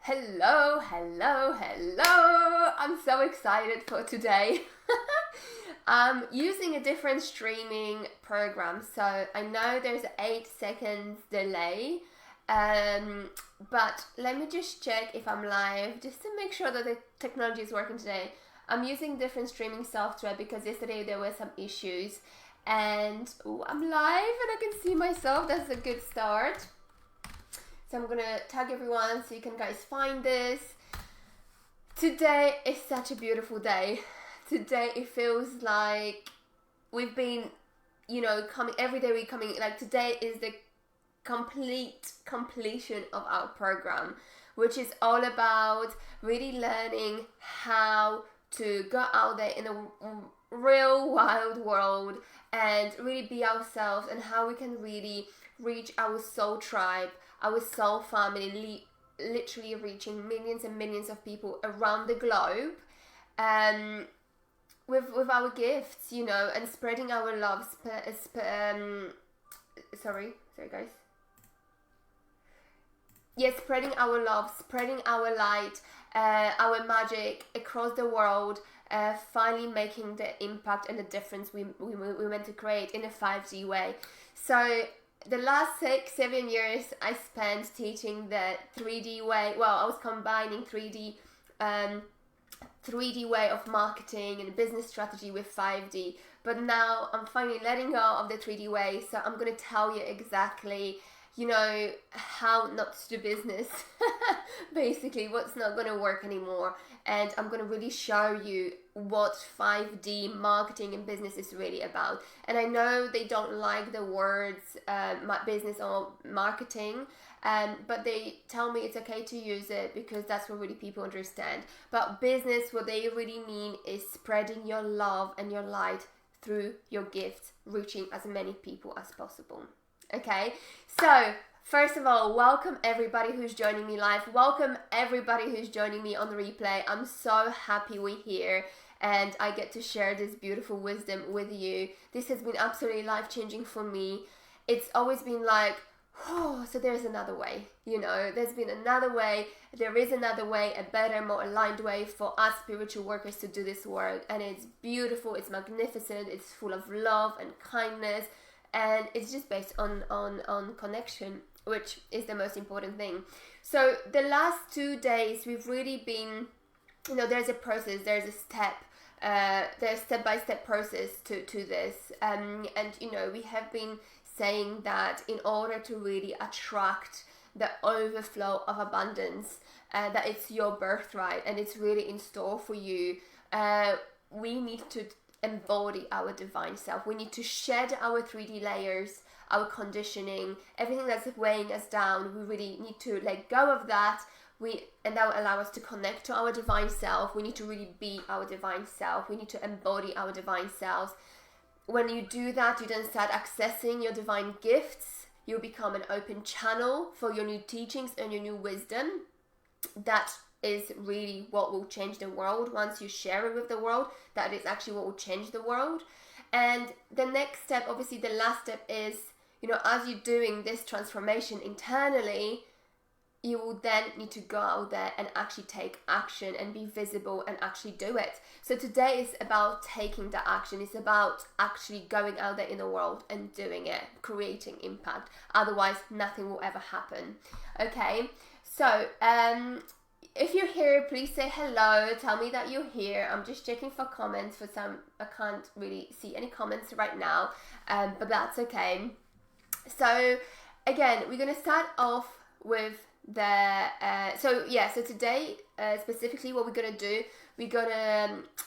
Hello, hello, hello. I'm so excited for today. I'm using a different streaming program, so I know there's an 8 seconds delay. But let me just check if I'm live, just to make sure that the technology is working today. I'm using different streaming software because yesterday there were some issues. And I'm live and I can see myself. That's a good start. So I'm gonna tag everyone so you can guys find this. Today is such a beautiful day. Today it feels like we've been, coming every day. We're coming, like today is the completion of our program, which is all about really learning how to go out there in a real wild world and really be ourselves, and how we can really reach our soul tribe, our soul family, literally reaching millions and millions of people around the globe, with our gifts, and spreading our love. Sorry guys. Yes, spreading our love, spreading our light, our magic across the world, finally making the impact and the difference we meant to create in a 5D way. So the last 6-7 years I spent teaching the 3D way. Well, I was combining 3D way of marketing and business strategy with 5D. But now I'm finally letting go of the 3D way. So I'm going to tell you exactly, how not to do business. Basically, what's not going to work anymore. And I'm going to really show you what 5D marketing and business is really about. And I know they don't like the words business or marketing, but they tell me it's okay to use it because that's what really people understand. But business, what they really mean is spreading your love and your light through your gifts, reaching as many people as possible. Okay, so first of all, welcome everybody who's joining me live. Welcome everybody who's joining me on the replay. I'm so happy we're here and I get to share this beautiful wisdom with you. This has been absolutely life-changing for me. It's always been like, oh, so there's another way. There's been another way. There is another way, a better, more aligned way for us spiritual workers to do this work. And it's beautiful, it's magnificent, it's full of love and kindness. And it's just based on connection, which is the most important thing. So the last 2 days, we've really been, there's a process, there's a step, there's step-by-step process to this. And we have been saying that in order to really attract the overflow of abundance, that it's your birthright and it's really in store for you, we need to embody our divine self. We need to shed our 3D layers, our conditioning, everything that's weighing us down. We really need to let go of that. And that will allow us to connect to our divine self. We need to really be our divine self. We need to embody our divine selves. When you do that, you then start accessing your divine gifts. You become an open channel for your new teachings and your new wisdom. That is really what will change the world. Once you share it with the world, that is actually what will change the world. And the next step, obviously the last step, is, as you're doing this transformation internally, you will then need to go out there and actually take action and be visible and actually do it. So today is about taking the action. It's about actually going out there in the world and doing it, creating impact. Otherwise, nothing will ever happen. Okay, so if you're here, please say hello. Tell me that you're here. I'm just checking for comments. For some, I can't really see any comments right now, but that's okay. So again, we're going to start off with so today, specifically what we're going to do,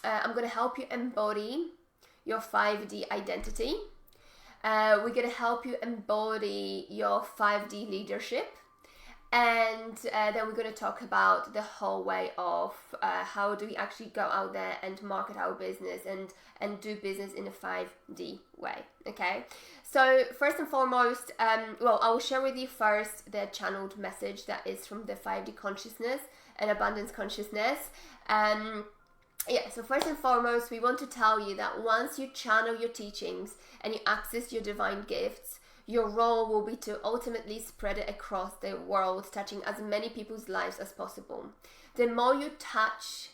I'm going to help you embody your 5D identity. We're going to help you embody your 5D leadership. And then we're going to talk about the whole way of how do we actually go out there and market our business and do business in a 5D way. Okay, so first and foremost, I will share with you first the channeled message that is from the 5D consciousness and abundance consciousness. So first and foremost, we want to tell you that once you channel your teachings and you access your divine gifts, Your role will be to ultimately spread it across the world, touching as many people's lives as possible. The more you touch,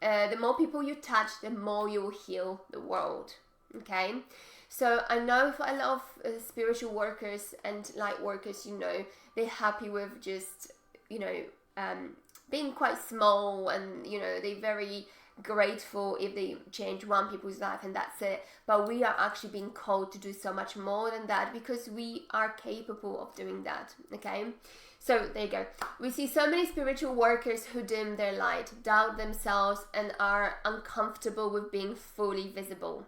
the more people you touch, the more you will heal the world. Okay? So I know for a lot of spiritual workers and light workers, they're happy with just, being quite small, and, they're very grateful if they change one people's life and that's it. But we are actually being called to do so much more than that, because we are capable of doing that. Okay? So there you go. We see so many spiritual workers who dim their light, doubt themselves, and are uncomfortable with being fully visible.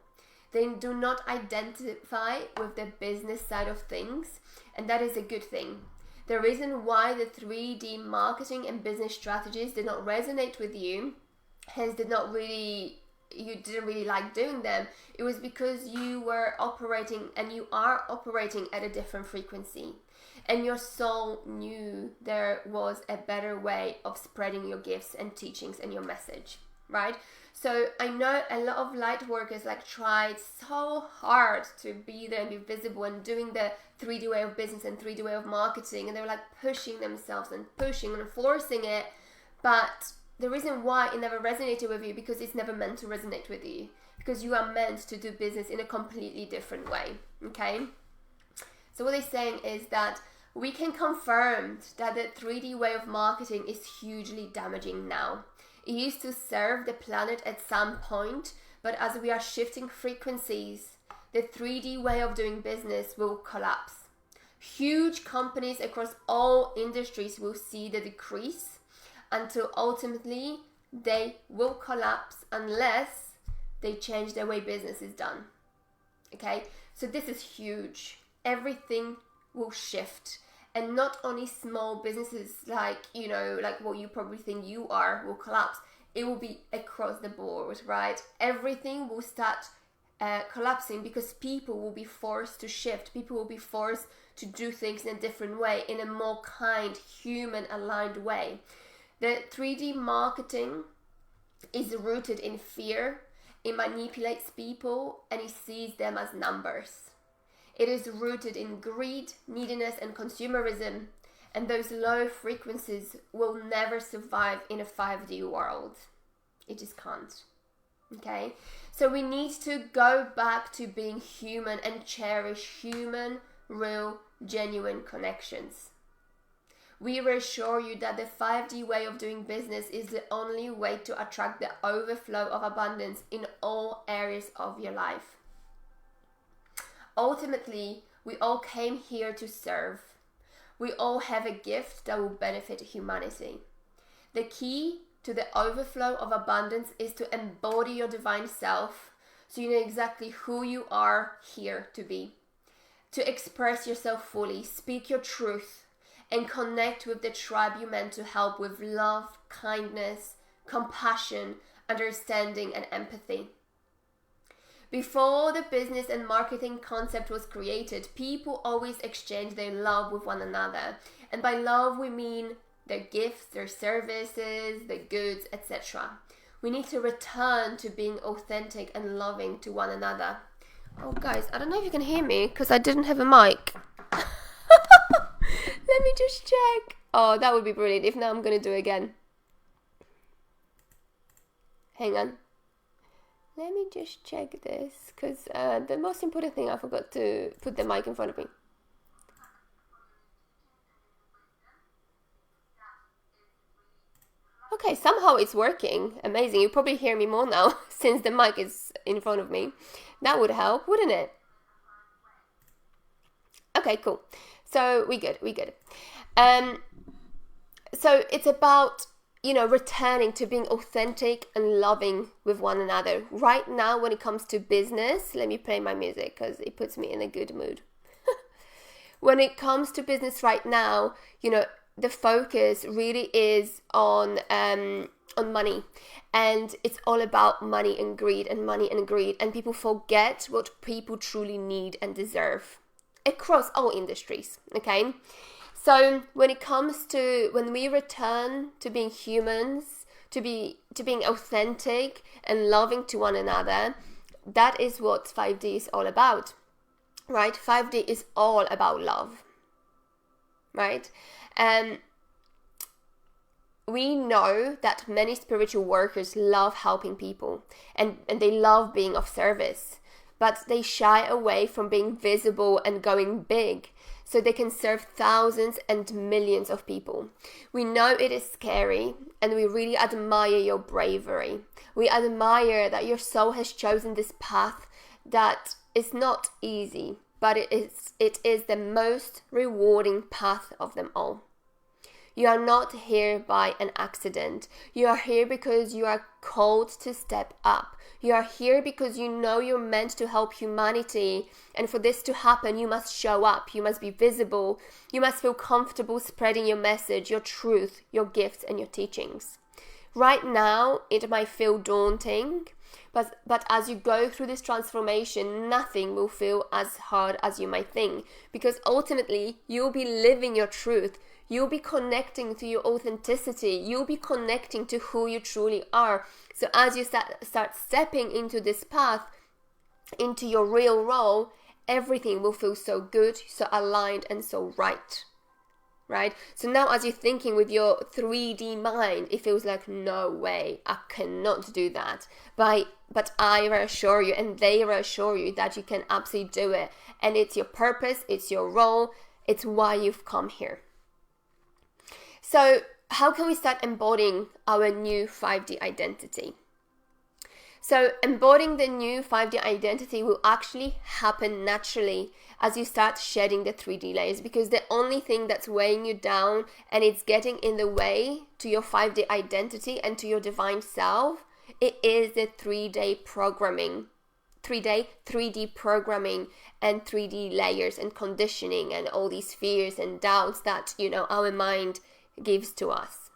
They do not identify with the business side of things, and that is a good thing. The reason why the 3D marketing and business strategies did not resonate with you, hence you didn't really like doing them, it was because you were operating, and you are operating, at a different frequency. And your soul knew there was a better way of spreading your gifts and teachings and your message, right? So I know a lot of light workers tried so hard to be there and be visible and doing the 3D way of business and 3D way of marketing, and they were pushing themselves and pushing and forcing it. But the reason why it never resonated with you, because it's never meant to resonate with you, because you are meant to do business in a completely different way. Okay? So what they're saying is that we can confirm that the 3D way of marketing is hugely damaging now. It used to serve the planet at some point, but as we are shifting frequencies, the 3D way of doing business will collapse. Huge companies across all industries will see the decrease until ultimately they will collapse unless they change the way business is done. Okay? So this is huge. Everything will shift. And not only small businesses like what you probably think you are will collapse. It will be across the board, right? Everything will start collapsing, because people will be forced to shift. People will be forced to do things in a different way, in a more kind, human, aligned way. The 3D marketing is rooted in fear. It manipulates people, and it sees them as numbers. It is rooted in greed, neediness, and consumerism, and those low frequencies will never survive in a 5D world. It just can't. Okay? So we need to go back to being human and cherish human, real, genuine connections. We reassure you that the 5D way of doing business is the only way to attract the overflow of abundance in all areas of your life. Ultimately, we all came here to serve. We all have a gift that will benefit humanity. The key to the overflow of abundance is to embody your divine self, so you know exactly who you are here to be. To express yourself fully, speak your truth, and connect with the tribe you meant to help with love, kindness, compassion, understanding, and empathy. Before the business and marketing concept was created, people always exchanged their love with one another. And by love, we mean their gifts, their services, their goods, etc. We need to return to being authentic and loving to one another. Oh, guys, I don't know if you can hear me because I didn't have a mic. Let me just check. Oh, that would be brilliant. If not, I'm going to do it again. Hang on. Let me just check this, because the most important thing, I forgot to put the mic in front of me. Okay, somehow it's working. Amazing. You probably hear me more now since the mic is in front of me. That would help, wouldn't it? Okay, cool. So we good. So it's about returning to being authentic and loving with one another. Right now, when it comes to business, let me play my music because it puts me in a good mood. When it comes to business right now, the focus really is on money, and it's all about money and greed, and people forget what people truly need and deserve across all industries. Okay. So when we return to being humans, to being authentic and loving to one another, that is what 5D is all about. right? 5D is all about love, right? And we know that many spiritual workers love helping people and they love being of service, but they shy away from being visible and going big so they can serve thousands and millions of people. We know it is scary, and we really admire your bravery. We admire that your soul has chosen this path that is not easy, but it is the most rewarding path of them all. You are not here by an accident. You are here because you are called to step up. You are here because you know you're meant to help humanity. And for this to happen, you must show up. You must be visible. You must feel comfortable spreading your message, your truth, your gifts, and your teachings. Right now, it might feel daunting, but as you go through this transformation, nothing will feel as hard as you might think, because ultimately, you'll be living your truth. You'll be connecting to your authenticity. You'll be connecting to who you truly are. So as you start stepping into this path, into your real role, everything will feel so good, so aligned, and so right. Right? So now as you're thinking with your 3D mind, it feels like, no way, I cannot do that. But I reassure you, and they reassure you, that you can absolutely do it. And it's your purpose, it's your role, it's why you've come here. So how can we start embodying our new 5D identity? So embodying the new 5D identity will actually happen naturally as you start shedding the 3D layers, because the only thing that's weighing you down and it's getting in the way to your 5D identity and to your divine self, it is the 3D programming. 3D programming and 3D layers and conditioning and all these fears and doubts that, our mind gives to us.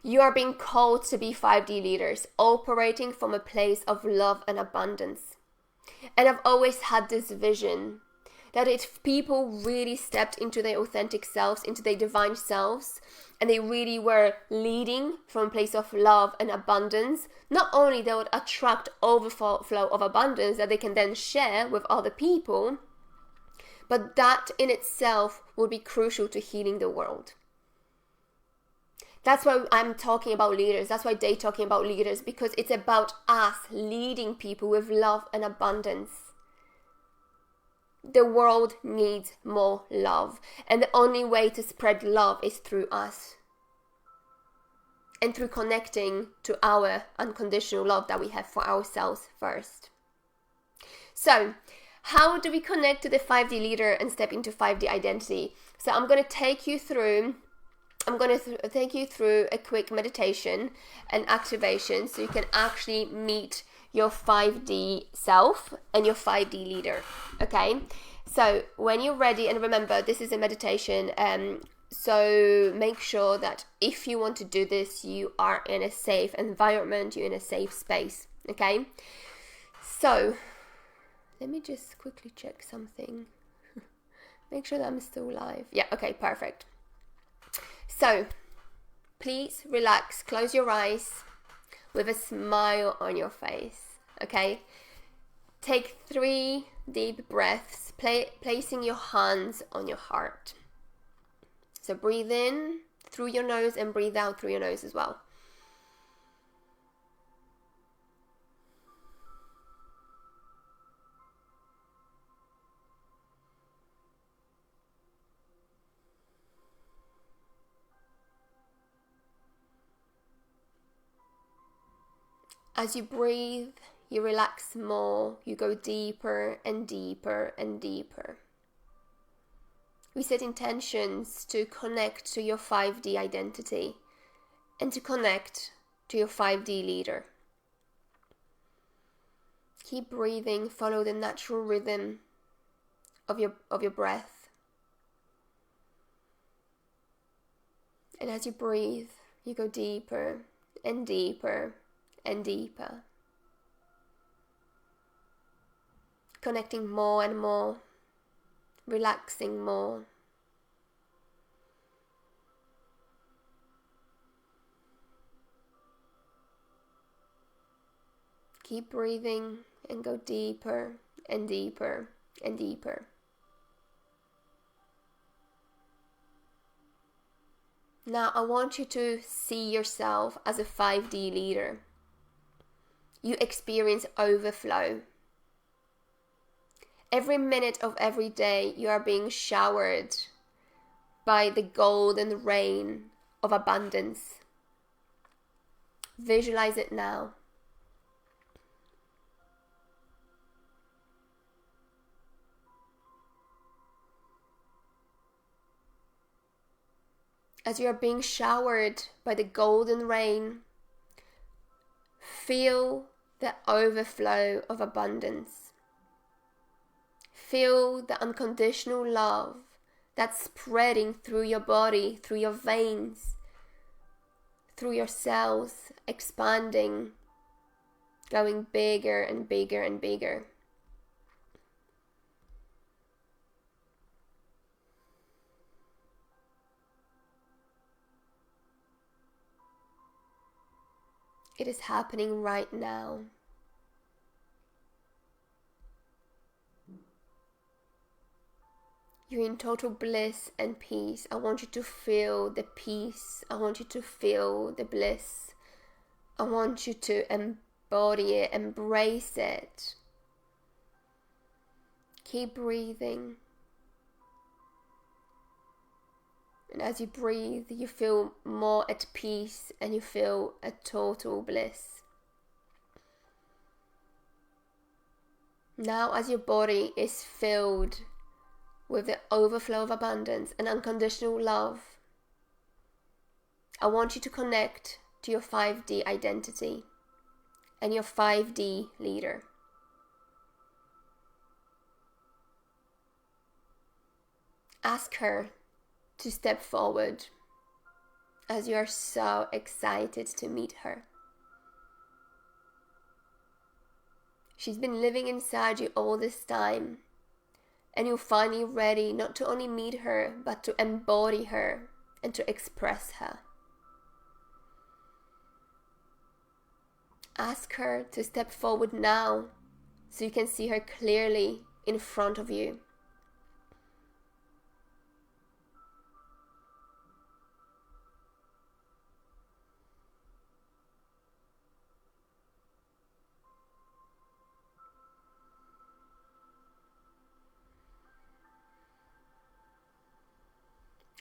You are being called to be 5D leaders, operating from a place of love and abundance. And I've always had this vision that if people really stepped into their authentic selves, into their divine selves, and they really were leading from a place of love and abundance, not only they would attract overflow of abundance that they can then share with other people, but that in itself would be crucial to healing the world. That's why I'm talking about leaders. That's why they're talking about leaders, because it's about us leading people with love and abundance. The world needs more love, and the only way to spread love is through us and through connecting to our unconditional love that we have for ourselves first. So, how do we connect to the 5D leader and step into 5D identity? So I'm going to take you through a quick meditation and activation so you can actually meet your 5D self and your 5D leader, okay? So when you're ready, and remember, this is a meditation, so make sure that if you want to do this, you are in a safe environment, you're in a safe space, okay? So let me just quickly check something. Make sure that I'm still live. Yeah, okay, perfect. So, please relax, close your eyes with a smile on your face, okay? Take 3 deep breaths, placing your hands on your heart. So breathe in through your nose and breathe out through your nose as well. As you breathe, you relax more, you go deeper and deeper and deeper. We set intentions to connect to your 5D identity and to connect to your 5D leader. Keep breathing, follow the natural rhythm of your breath. And as you breathe, you go deeper and deeper and deeper, connecting more and more, relaxing more. Keep breathing and go deeper and deeper and deeper. Now I want you to see yourself as a 5D leader. You experience overflow. Every minute of every day you are being showered by the golden rain of abundance. Visualize it now. As you are being showered by the golden rain, feel the overflow of abundance. Feel the unconditional love that's spreading through your body, through your veins, through your cells, expanding, going bigger and bigger and bigger. It is happening right now. You're in total bliss and peace. I want you to feel the peace. I want you to feel the bliss. I want you to embody it, embrace it. Keep breathing. And as you breathe, you feel more at peace and you feel a total bliss. Now, as your body is filled with the overflow of abundance and unconditional love, I want you to connect to your 5D identity and your 5D leader. Ask her to step forward as you are so excited to meet her. She's been living inside you all this time, and you're finally ready not to only meet her, but to embody her and to express her. Ask her to step forward now so you can see her clearly in front of you.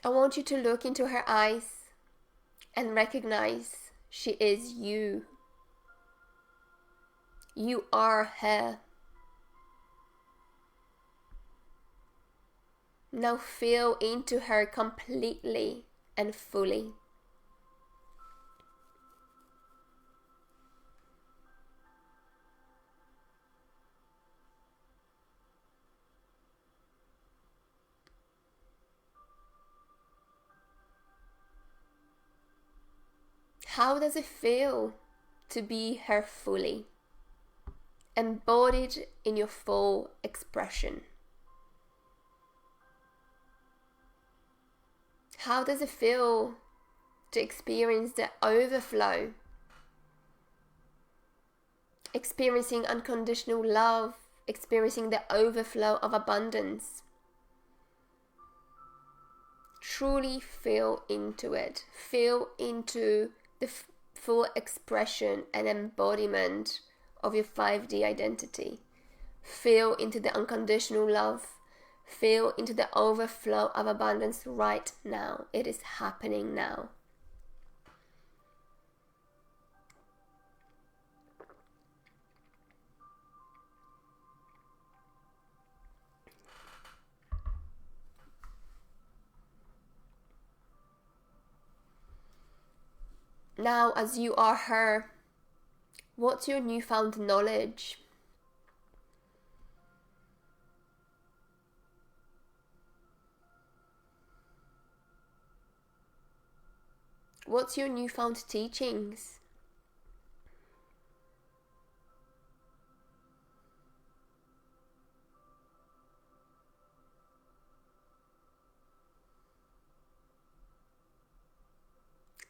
I want you to look into her eyes and recognize she is you. You are her. Now feel into her completely and fully. How does it feel to be her fully, embodied in your full expression? How does it feel to experience the overflow, experiencing unconditional love, experiencing the overflow of abundance? Truly feel into it. Feel into the full expression and embodiment of your 5D identity. Feel into the unconditional love. Feel into the overflow of abundance right now. It is happening now. Now, as you are her, what's your newfound knowledge? What's your newfound teachings?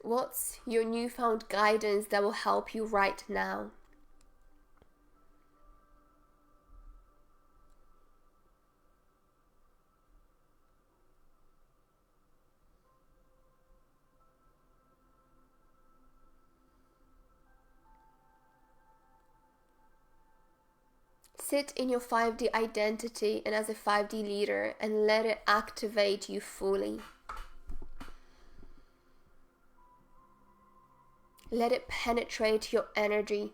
What's your newfound guidance that will help you right now? Sit in your 5D identity and as a 5D leader and let it activate you fully. Let it penetrate your energy.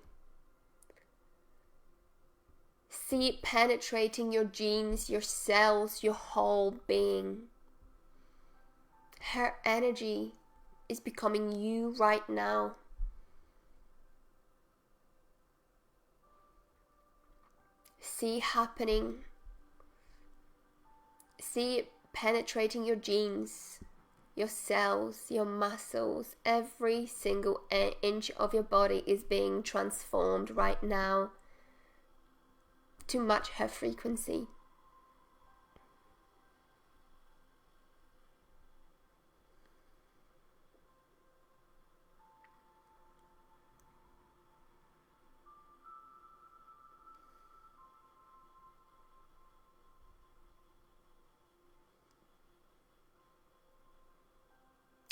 See it penetrating your genes, your cells, your whole being. Her energy is becoming you right now. See it happening. See it penetrating your genes, your cells, your muscles. Every single inch of your body is being transformed right now to match her frequency.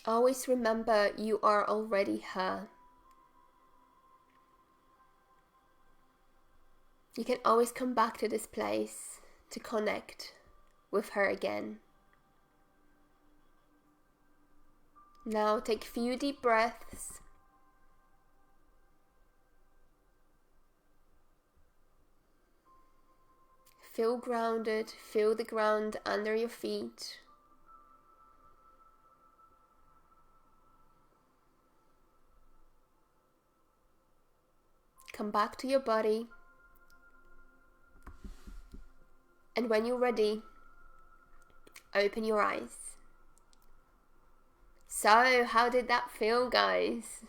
Always remember you are already her. You can always come back to this place to connect with her again. Now take a few deep breaths. Feel grounded, feel the ground under your feet. Come back to your body. And when you're ready, open your eyes. So, how did that feel, guys?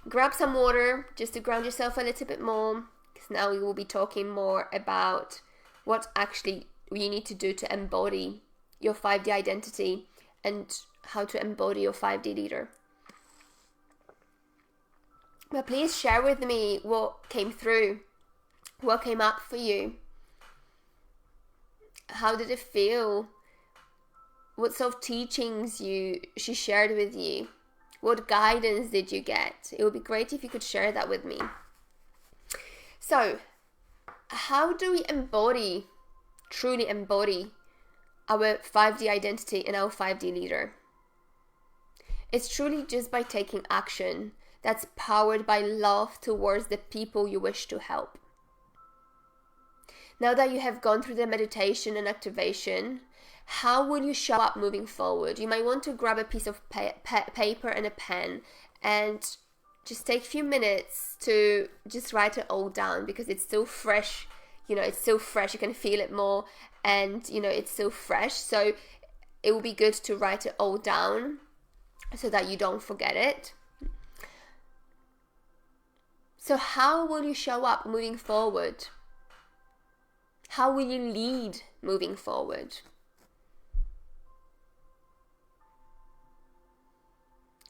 Grab some water just to ground yourself a little bit more, because now we will be talking more about what actually you need to do to embody your 5D identity and how to embody your 5D leader. But please share with me what came through, what came up for you. How did it feel? What sort of teachings she shared with you? What guidance did you get? It would be great if you could share that with me. So, how do we truly embody our 5D identity and our 5D leader? It's truly just by taking action that's powered by love towards the people you wish to help. Now that you have gone through the meditation and activation, how will you show up moving forward? You might want to grab a piece of paper and a pen and just take a few minutes to just write it all down, because it's so fresh. It's so fresh. You can feel it more, and it's so fresh. So it will be good to write it all down so that you don't forget it. So how will you show up moving forward? How will you lead moving forward?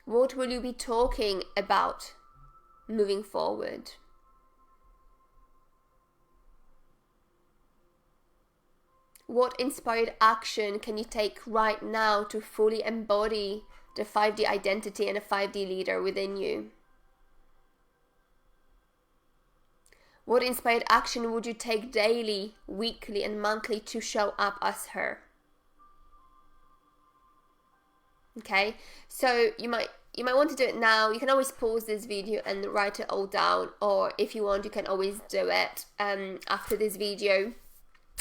What will you be talking about moving forward? What inspired action can you take right now to fully embody the 5D identity and a 5D leader within you? What inspired action would you take daily, weekly, and monthly to show up as her? Okay, so you might want to do it now. You can always pause this video and write it all down, or if you want, you can always do it after this video.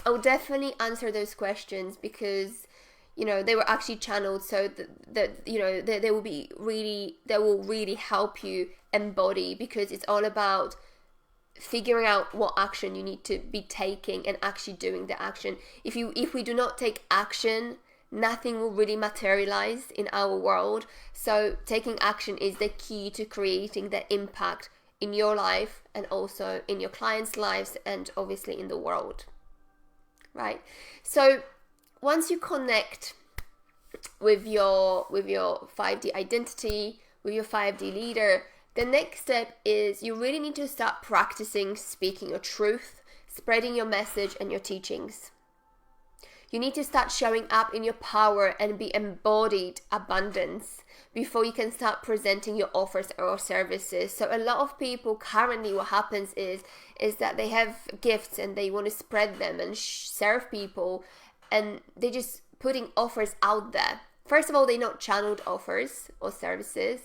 I will definitely answer those questions, because they were actually channeled, so that they will really help you embody, because it's all about figuring out what action you need to be taking and actually doing the action. If we do not take action, nothing will really materialize in our world. So taking action is the key to creating the impact in your life and also in your clients' lives and obviously in the world, right? So once you connect with your 5D identity, with your 5D leader, the next step is you really need to start practicing speaking your truth, spreading your message and your teachings. You need to start showing up in your power and be embodied abundance before you can start presenting your offers or services. So a lot of people currently, what happens is that they have gifts and they want to spread them and serve people, and they're just putting offers out there. First of all, they're not channeled offers or services,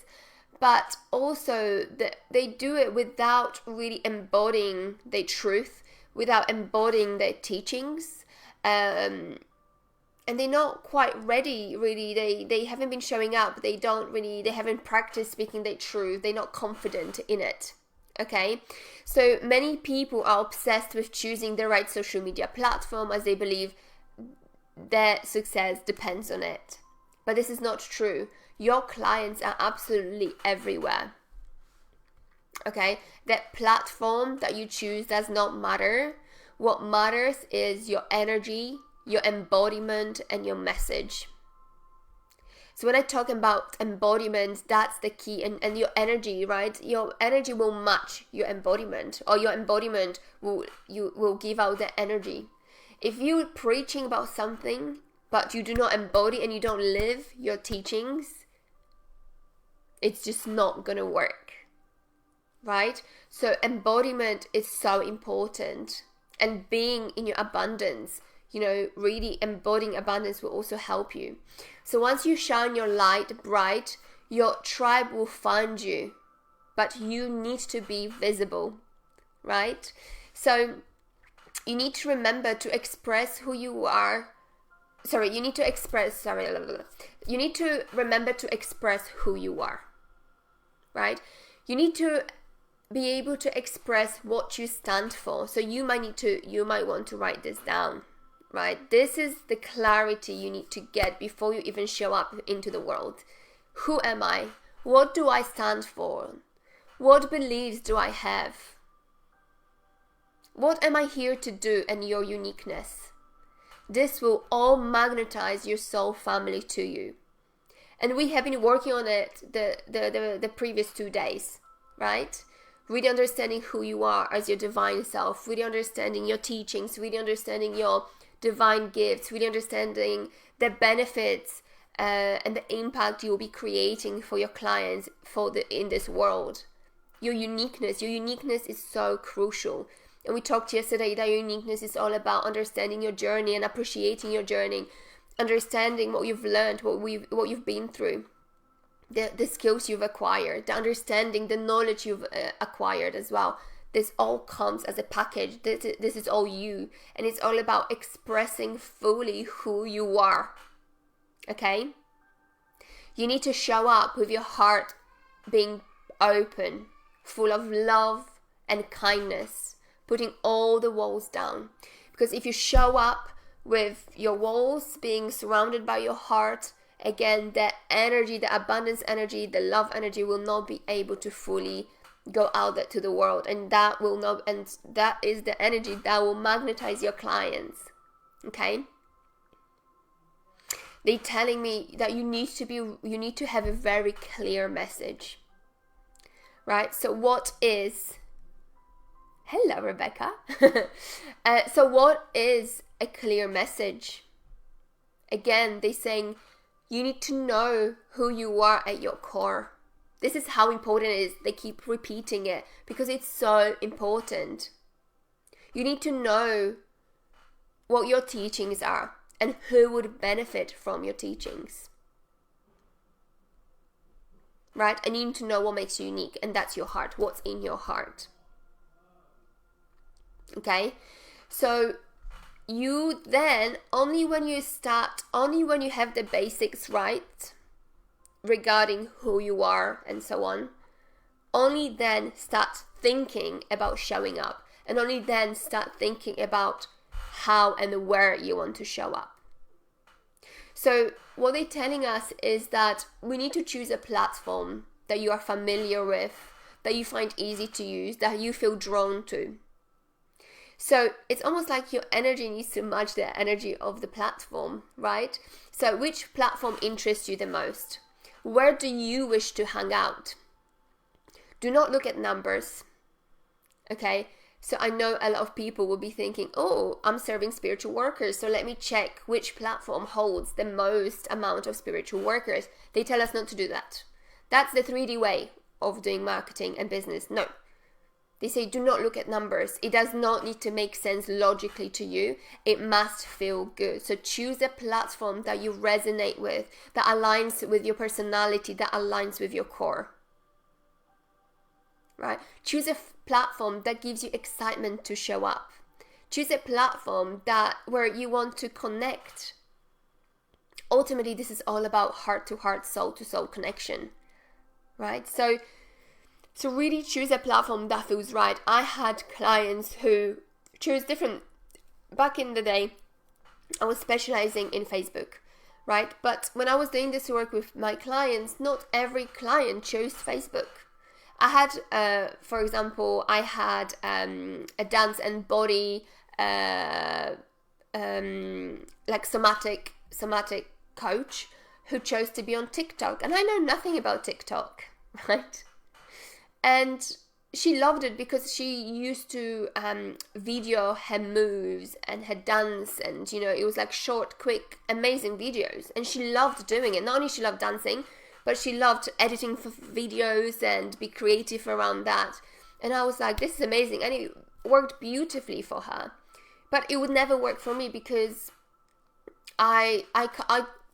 but also they do it without really embodying their truth, without embodying their teachings. And they're not quite ready, really. They haven't been showing up. They haven't practiced speaking their truth. They're not confident in it. Okay? So many people are obsessed with choosing the right social media platform as they believe their success depends on it. But this is not true. Your clients are absolutely everywhere. Okay? That platform that you choose does not matter. What matters is your energy, your embodiment, and your message. So when I talk about embodiment, that's the key. And your energy, right? Your energy will match your embodiment, or your embodiment will give out the energy. If you're preaching about something, but you do not embody and you don't live your teachings, it's just not gonna work, right? So embodiment is so important. And being in your abundance, really embodying abundance will also help you. So once you shine your light bright, your tribe will find you, but you need to be visible, right? So you need to remember to express who you are. You need to remember to express who you are, right? You need to be able to express what you stand for. So you might want to write this down. Right? This is the clarity you need to get before you even show up into the world. Who am I? What do I stand for? What beliefs do I have? What am I here to do, and your uniqueness? This will all magnetize your soul family to you. And we have been working on it the previous 2 days, right? Really understanding who you are as your divine self, really understanding your teachings, really understanding your divine gifts, really understanding the benefits and the impact you will be creating for your clients in this world. Your uniqueness is so crucial. And we talked yesterday that your uniqueness is all about understanding your journey and appreciating your journey, understanding what you've learned, what you've been through, the skills you've acquired, the understanding, the knowledge you've acquired as well. This all comes as a package. This is all you. And it's all about expressing fully who you are. Okay? You need to show up with your heart being open, full of love and kindness, putting all the walls down. Because if you show up with your walls being surrounded by your heart, again, the energy, the abundance energy, the love energy will not be able to fully go out there to the world, and that is the energy that will magnetize your clients. Okay? They're telling me that you need to have a very clear message, right? So hello Rebecca. So what is a clear message? Again, they're saying you need to know who you are at your core. This is how important it is. They keep repeating it because it's so important. You need to know what your teachings are and who would benefit from your teachings. Right? And you need to know what makes you unique, and that's your heart. What's in your heart. Okay? So you then, only when you have the basics right, regarding who you are and so on, only then start thinking about showing up, and only then start thinking about how and where you want to show up. So what they're telling us is that we need to choose a platform that you are familiar with, that you find easy to use, that you feel drawn to. So it's almost like your energy needs to match the energy of the platform, right? So which platform interests you the most? Where do you wish to hang out? Do not look at numbers, okay? So I know a lot of people will be thinking, oh, I'm serving spiritual workers, so let me check which platform holds the most amount of spiritual workers. They tell us not to do that. That's the 3D way of doing marketing and business. No. They say do not look at numbers. It does not need to make sense logically to you. It must feel good. So choose a platform that you resonate with, that aligns with your personality, that aligns with your core. Right? Choose a platform that gives you excitement to show up. Choose a platform where you want to connect. Ultimately, this is all about heart-to-heart, soul-to-soul connection. Right? So really choose a platform that feels right. I had clients who chose different. Back in the day, I was specializing in Facebook, right? But when I was doing this work with my clients, not every client chose Facebook. I had, for example, I had a dance and body, like somatic coach who chose to be on TikTok, and I know nothing about TikTok, right? And she loved it because she used to video her moves and her dance, and it was like short, quick, amazing videos, and she loved doing it. Not only she loved dancing, but she loved editing for videos and be creative around that. And I was like, this is amazing, and it worked beautifully for her. But it would never work for me because I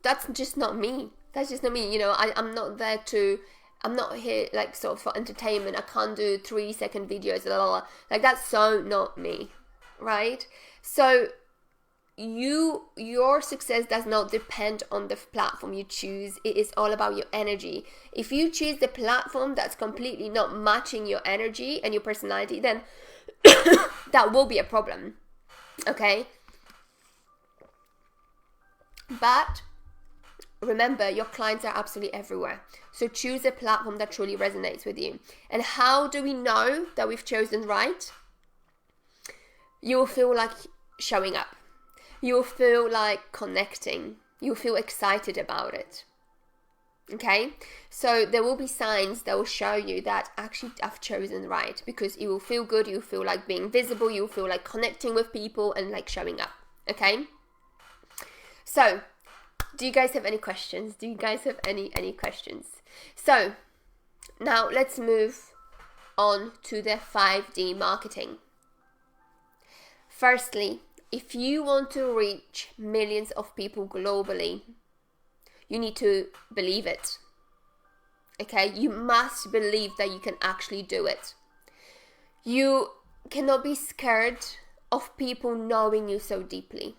that's just not me. That's just not me. I'm not there to. I'm not here like sort of for entertainment. I can't do 3-second videos, blah, blah, blah. Like that's so not me, right? So your success does not depend on the platform you choose. It is all about your energy. If you choose the platform that's completely not matching your energy and your personality, then that will be a problem, okay? But remember, your clients are absolutely everywhere. So choose a platform that truly resonates with you. And how do we know that we've chosen right? You'll feel like showing up. You'll feel like connecting. You'll feel excited about it. Okay? So there will be signs that will show you that actually I've chosen right, because you will feel good, you'll feel like being visible, you'll feel like connecting with people and like showing up. Okay? So, do you guys have any questions? Do you guys have any questions? So, now let's move on to the 5D marketing. Firstly, if you want to reach millions of people globally, you need to believe it. Okay? You must believe that you can actually do it. You cannot be scared of people knowing you so deeply.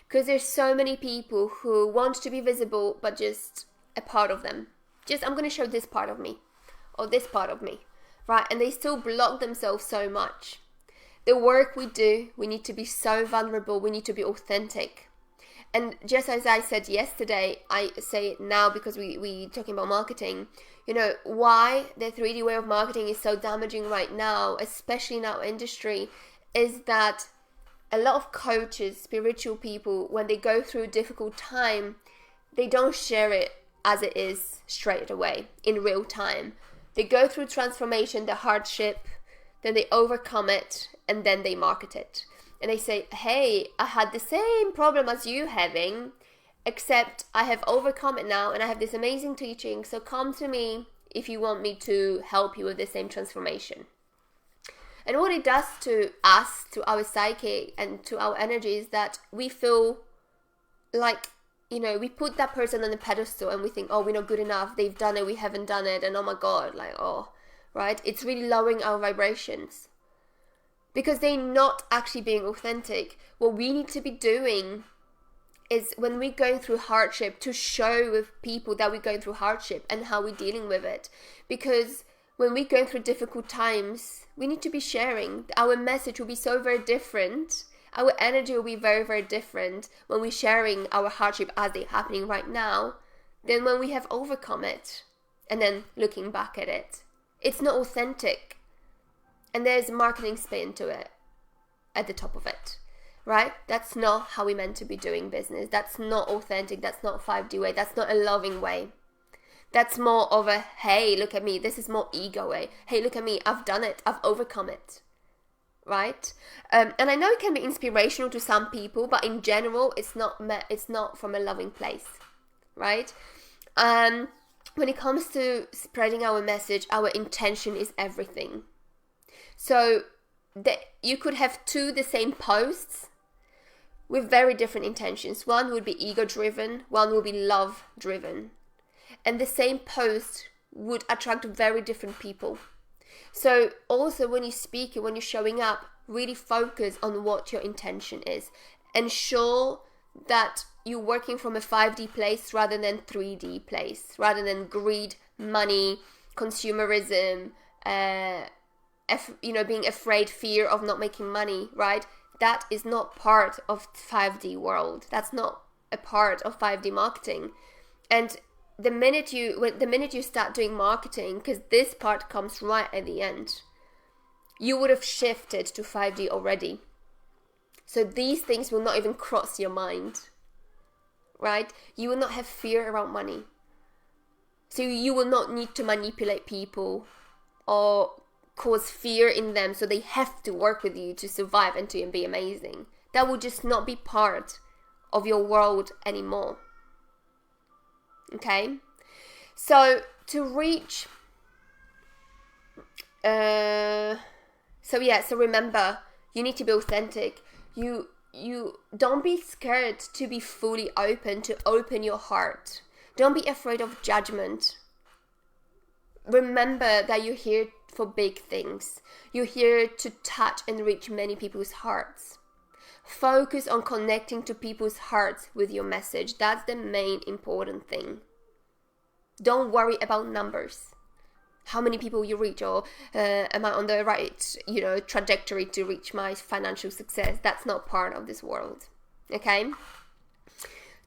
Because there's so many people who want to be visible, but just a part of them. Just, I'm going to show this part of me, or this part of me, right? And they still block themselves so much. The work we do, we need to be so vulnerable, we need to be authentic. And just as I said yesterday, I say it now because we talking about marketing. Why the 3D way of marketing is so damaging right now, especially in our industry, is that a lot of coaches, spiritual people, when they go through a difficult time, they don't share it as it is straight away, in real time. They go through transformation, the hardship, then they overcome it, and then they market it. And they say, hey, I had the same problem as you having, except I have overcome it now, and I have this amazing teaching, so come to me if you want me to help you with the same transformation. And what it does to us, to our psyche and to our energy, is that we feel like, we put that person on a pedestal and we think, oh, we're not good enough. They've done it, we haven't done it. And oh my God, right? It's really lowering our vibrations because they're not actually being authentic. What we need to be doing is when we're going through hardship, to show with people that we're going through hardship and how we're dealing with it. Because when we're going through difficult times, we need to be sharing. Our message will be so very different. Our energy will be very, very different when we're sharing our hardship as they're happening right now than when we have overcome it and then looking back at it. It's not authentic. And there's a marketing spin to it at the top of it, right? That's not how we're meant to be doing business. That's not authentic. That's not 5D way. That's not a loving way. That's more of a, hey, look at me. This is more ego way. Hey, look at me. I've done it. I've overcome it. right? And I know it can be inspirational to some people, but in general, it's not from a loving place, right? When it comes to spreading our message, our intention is everything. So you could have the same posts with very different intentions. One would be ego-driven, one would be love-driven. And the same post would attract very different people. So also when you speak, when you're showing up, really focus on what your intention is. Ensure that you're working from a 5D place rather than 3D place, rather than greed, money, consumerism, being afraid, fear of not making money, right? That is not part of 5D world. That's not a part of 5D marketing. And the minute you start doing marketing, because this part comes right at the end, you would have shifted to 5D already. So these things will not even cross your mind, right? You will not have fear around money. So you will not need to manipulate people or cause fear in them so they have to work with you to survive and to be amazing. That will just not be part of your world anymore. Okay? So to reach... So remember, you need to be authentic. You don't be scared to be fully open, to open your heart. Don't be afraid of judgment. Remember that you're here for big things. You're here to touch and reach many people's hearts. Focus on connecting to people's hearts with your message. That's the main important thing. Don't worry about numbers. How many people you reach, or am I on the right, trajectory to reach my financial success? That's not part of this world. Okay?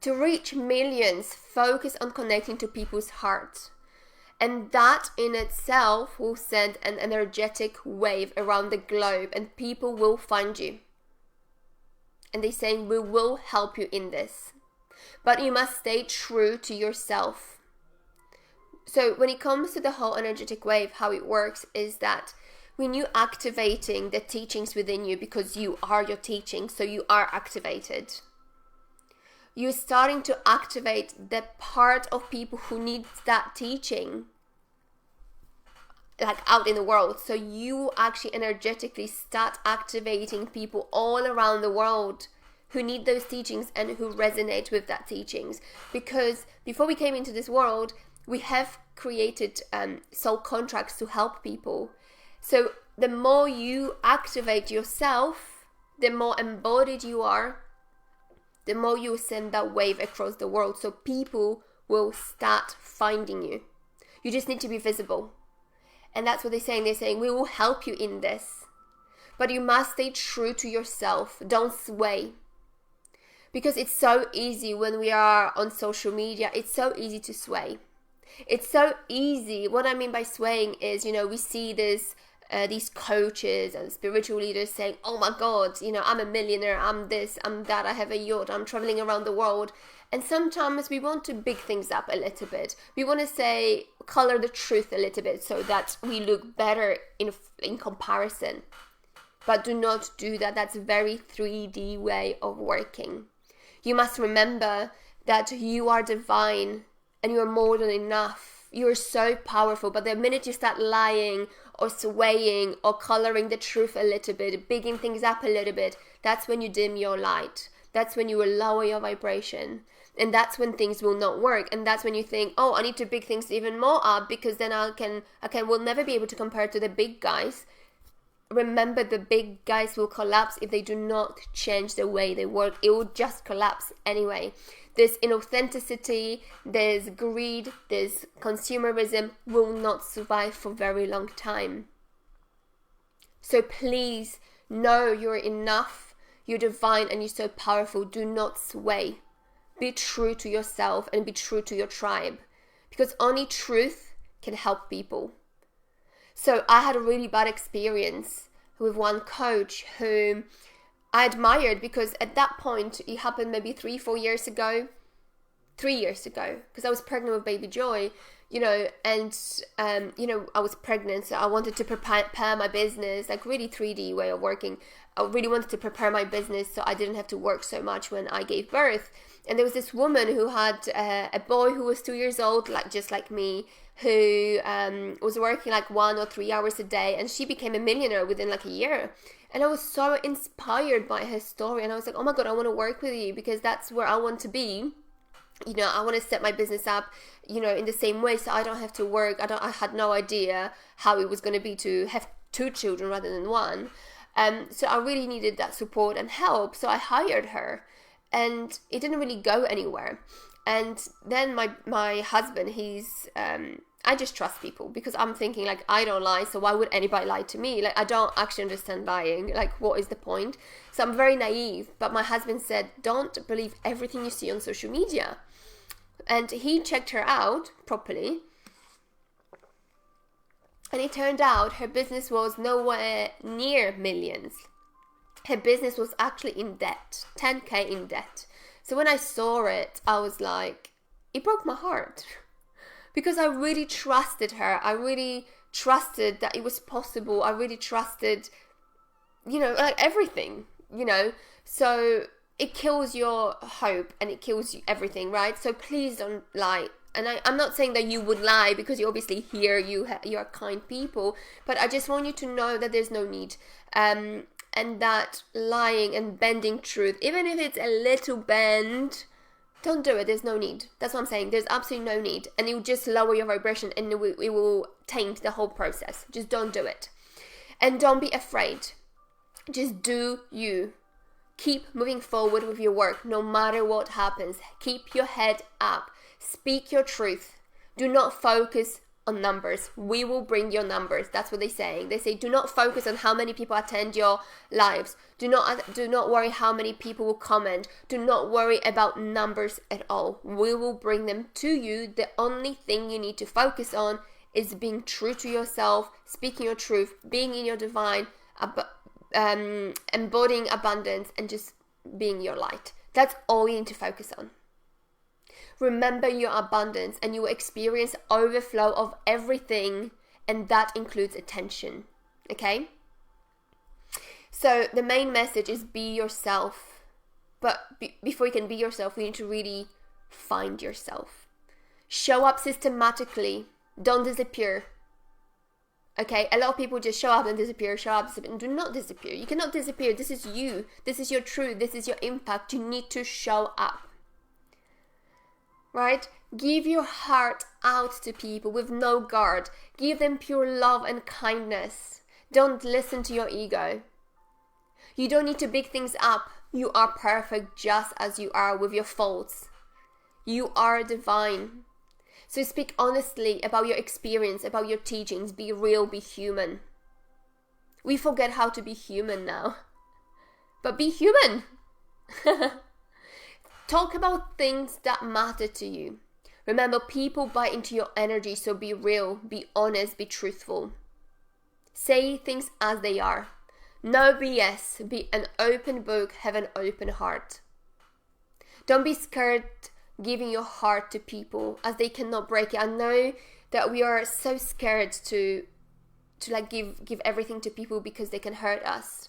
To reach millions, focus on connecting to people's hearts. And that in itself will send an energetic wave around the globe, and people will find you. And they're saying, we will help you in this. But you must stay true to yourself. So when it comes to the whole energetic wave, how it works is that when you're activating the teachings within you, because you are your teaching, so you are activated, you're starting to activate the part of people who need that teaching, like out in the world. So you actually energetically start activating people all around the world who need those teachings and who resonate with that teachings. Because before we came into this world, we have created soul contracts to help people. So the more you activate yourself, the more embodied you are, the more you send that wave across the world. So people will start finding you. You just need to be visible. And that's what they're saying. They're saying, we will help you in this. But you must stay true to yourself. Don't sway. Because it's so easy when we are on social media. It's so easy to sway. It's so easy. What I mean by swaying is, we see this, these coaches and spiritual leaders saying, oh my God, I'm a millionaire, I'm this, I'm that, I have a yacht, I'm traveling around the world. And sometimes we want to big things up a little bit. We want to color the truth a little bit so that we look better in comparison. But do not do that. That's a very 3D way of working. You must remember that you are divine. And you're more than enough. You're so powerful. But the minute you start lying or swaying or coloring the truth a little bit, bigging things up a little bit, that's when you dim your light. That's when you will lower your vibration. And that's when things will not work. And that's when you think, oh, I need to big things even more up, because then we'll never be able to compare to the big guys. Remember, the big guys will collapse if they do not change the way they work. It will just collapse anyway. This inauthenticity, there's greed, there's consumerism will not survive for a very long time. So please know you're enough, you're divine, and you're so powerful. Do not sway. Be true to yourself and be true to your tribe, because only truth can help people. So I had a really bad experience with one coach who I admired, because at that point, it happened maybe 3 years ago, because I was pregnant with baby Joy. and I was pregnant, so I wanted to prepare my business, like really 3D way of working. I really wanted to prepare my business so I didn't have to work so much when I gave birth. And there was this woman who had a boy who was 2 years old, just like me, who was working like 1 or 3 hours a day, and she became a millionaire within like a year. And I was so inspired by her story, and I was like, oh my God, I want to work with you because that's where I want to be. I want to set my business up, in the same way, so I don't have to work. I had no idea how it was going to be to have 2 children rather than 1. So I really needed that support and help. So I hired her, and it didn't really go anywhere. And then my husband, he's, I just trust people because I'm thinking like, I don't lie. So why would anybody lie to me? Like, I don't actually understand lying. Like, what is the point? So I'm very naive. But my husband said, don't believe everything you see on social media. And he checked her out properly. And it turned out her business was nowhere near millions. Her business was actually in debt, 10K in debt. So when I saw it, I was like, it broke my heart. Because I really trusted her. I really trusted that it was possible. I really trusted, like everything, So it kills your hope and it kills you everything, right? So please don't lie. And I'm not saying that you would lie because you obviously hear you are kind people, but I just want you to know that there's no need. And that lying and bending truth, even if it's a little bend, don't do it. There's no need. That's what I'm saying. There's absolutely no need. And it will just lower your vibration and it will taint the whole process. Just don't do it. And don't be afraid. Just do you. Keep moving forward with your work no matter what happens. Keep your head up. Speak your truth. Do not focus on numbers. We will bring your numbers. That's what they're saying. They say do not focus on how many people attend your lives. Do not worry how many people will comment. Do not worry about numbers at all. We will bring them to you. The only thing you need to focus on is being true to yourself, speaking your truth, being in your divine, embodying abundance, and just being your light. That's all you need to focus on. Remember your abundance and you will experience overflow of everything, and that includes attention. Okay? So the main message is be yourself. But before you can be yourself, you need to really find yourself. Show up systematically. Don't disappear. Okay? A lot of people just show up and disappear, show up, disappear. Do not disappear. You cannot disappear. This is you. This is your truth. This is your impact. You need to show up. Right? Give your heart out to people with no guard. Give them pure love and kindness. Don't listen to your ego. You don't need to big things up. You are perfect just as you are with your faults. You are divine. So speak honestly about your experience, about your teachings. Be real, be human. We forget how to be human now. But be human. Talk about things that matter to you. Remember, people buy into your energy, so be real, be honest, be truthful. Say things as they are. No BS. Be an open book, have an open heart. Don't be scared giving your heart to people as they cannot break it. I know that we are so scared to give everything to people because they can hurt us.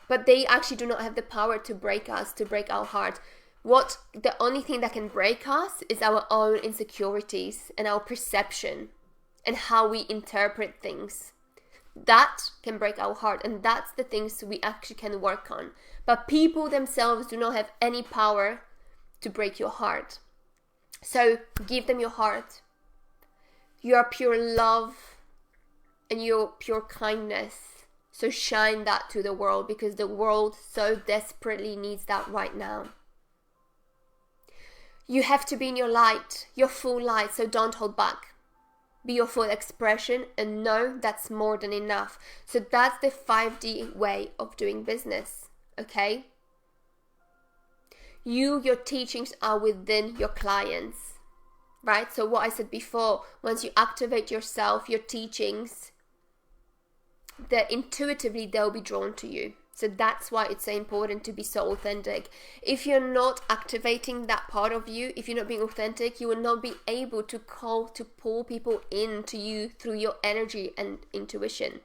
But they actually do not have the power to break us, to break our heart. The only thing that can break us is our own insecurities and our perception and how we interpret things. That can break our heart, and that's the things we actually can work on. But people themselves do not have any power to break your heart. So give them your heart. You are pure love and you're pure kindness. So shine that to the world because the world so desperately needs that right now. You have to be in your light, your full light, so don't hold back. Be your full expression and know that's more than enough. So that's the 5D way of doing business, okay? Your teachings are within your clients, right? So what I said before, once you activate yourself, your teachings, that intuitively they'll be drawn to you. So that's why it's so important to be so authentic. If you're not activating that part of you, if you're not being authentic, you will not be able to pull people into you through your energy and intuition.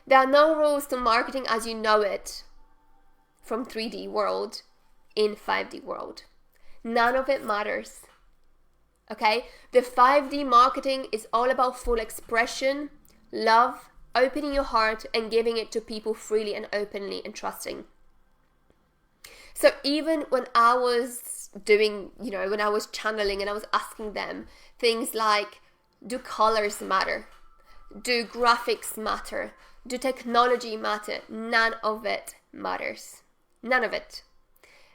There are no rules to marketing as you know it from 3D world in 5D world. None of it matters. Okay? The 5D marketing is all about full expression, love, opening your heart and giving it to people freely and openly and trusting. So even when I was doing, when I was channeling and I was asking them things like, do colors matter? Do graphics matter? Do technology matter? None of it matters. None of it.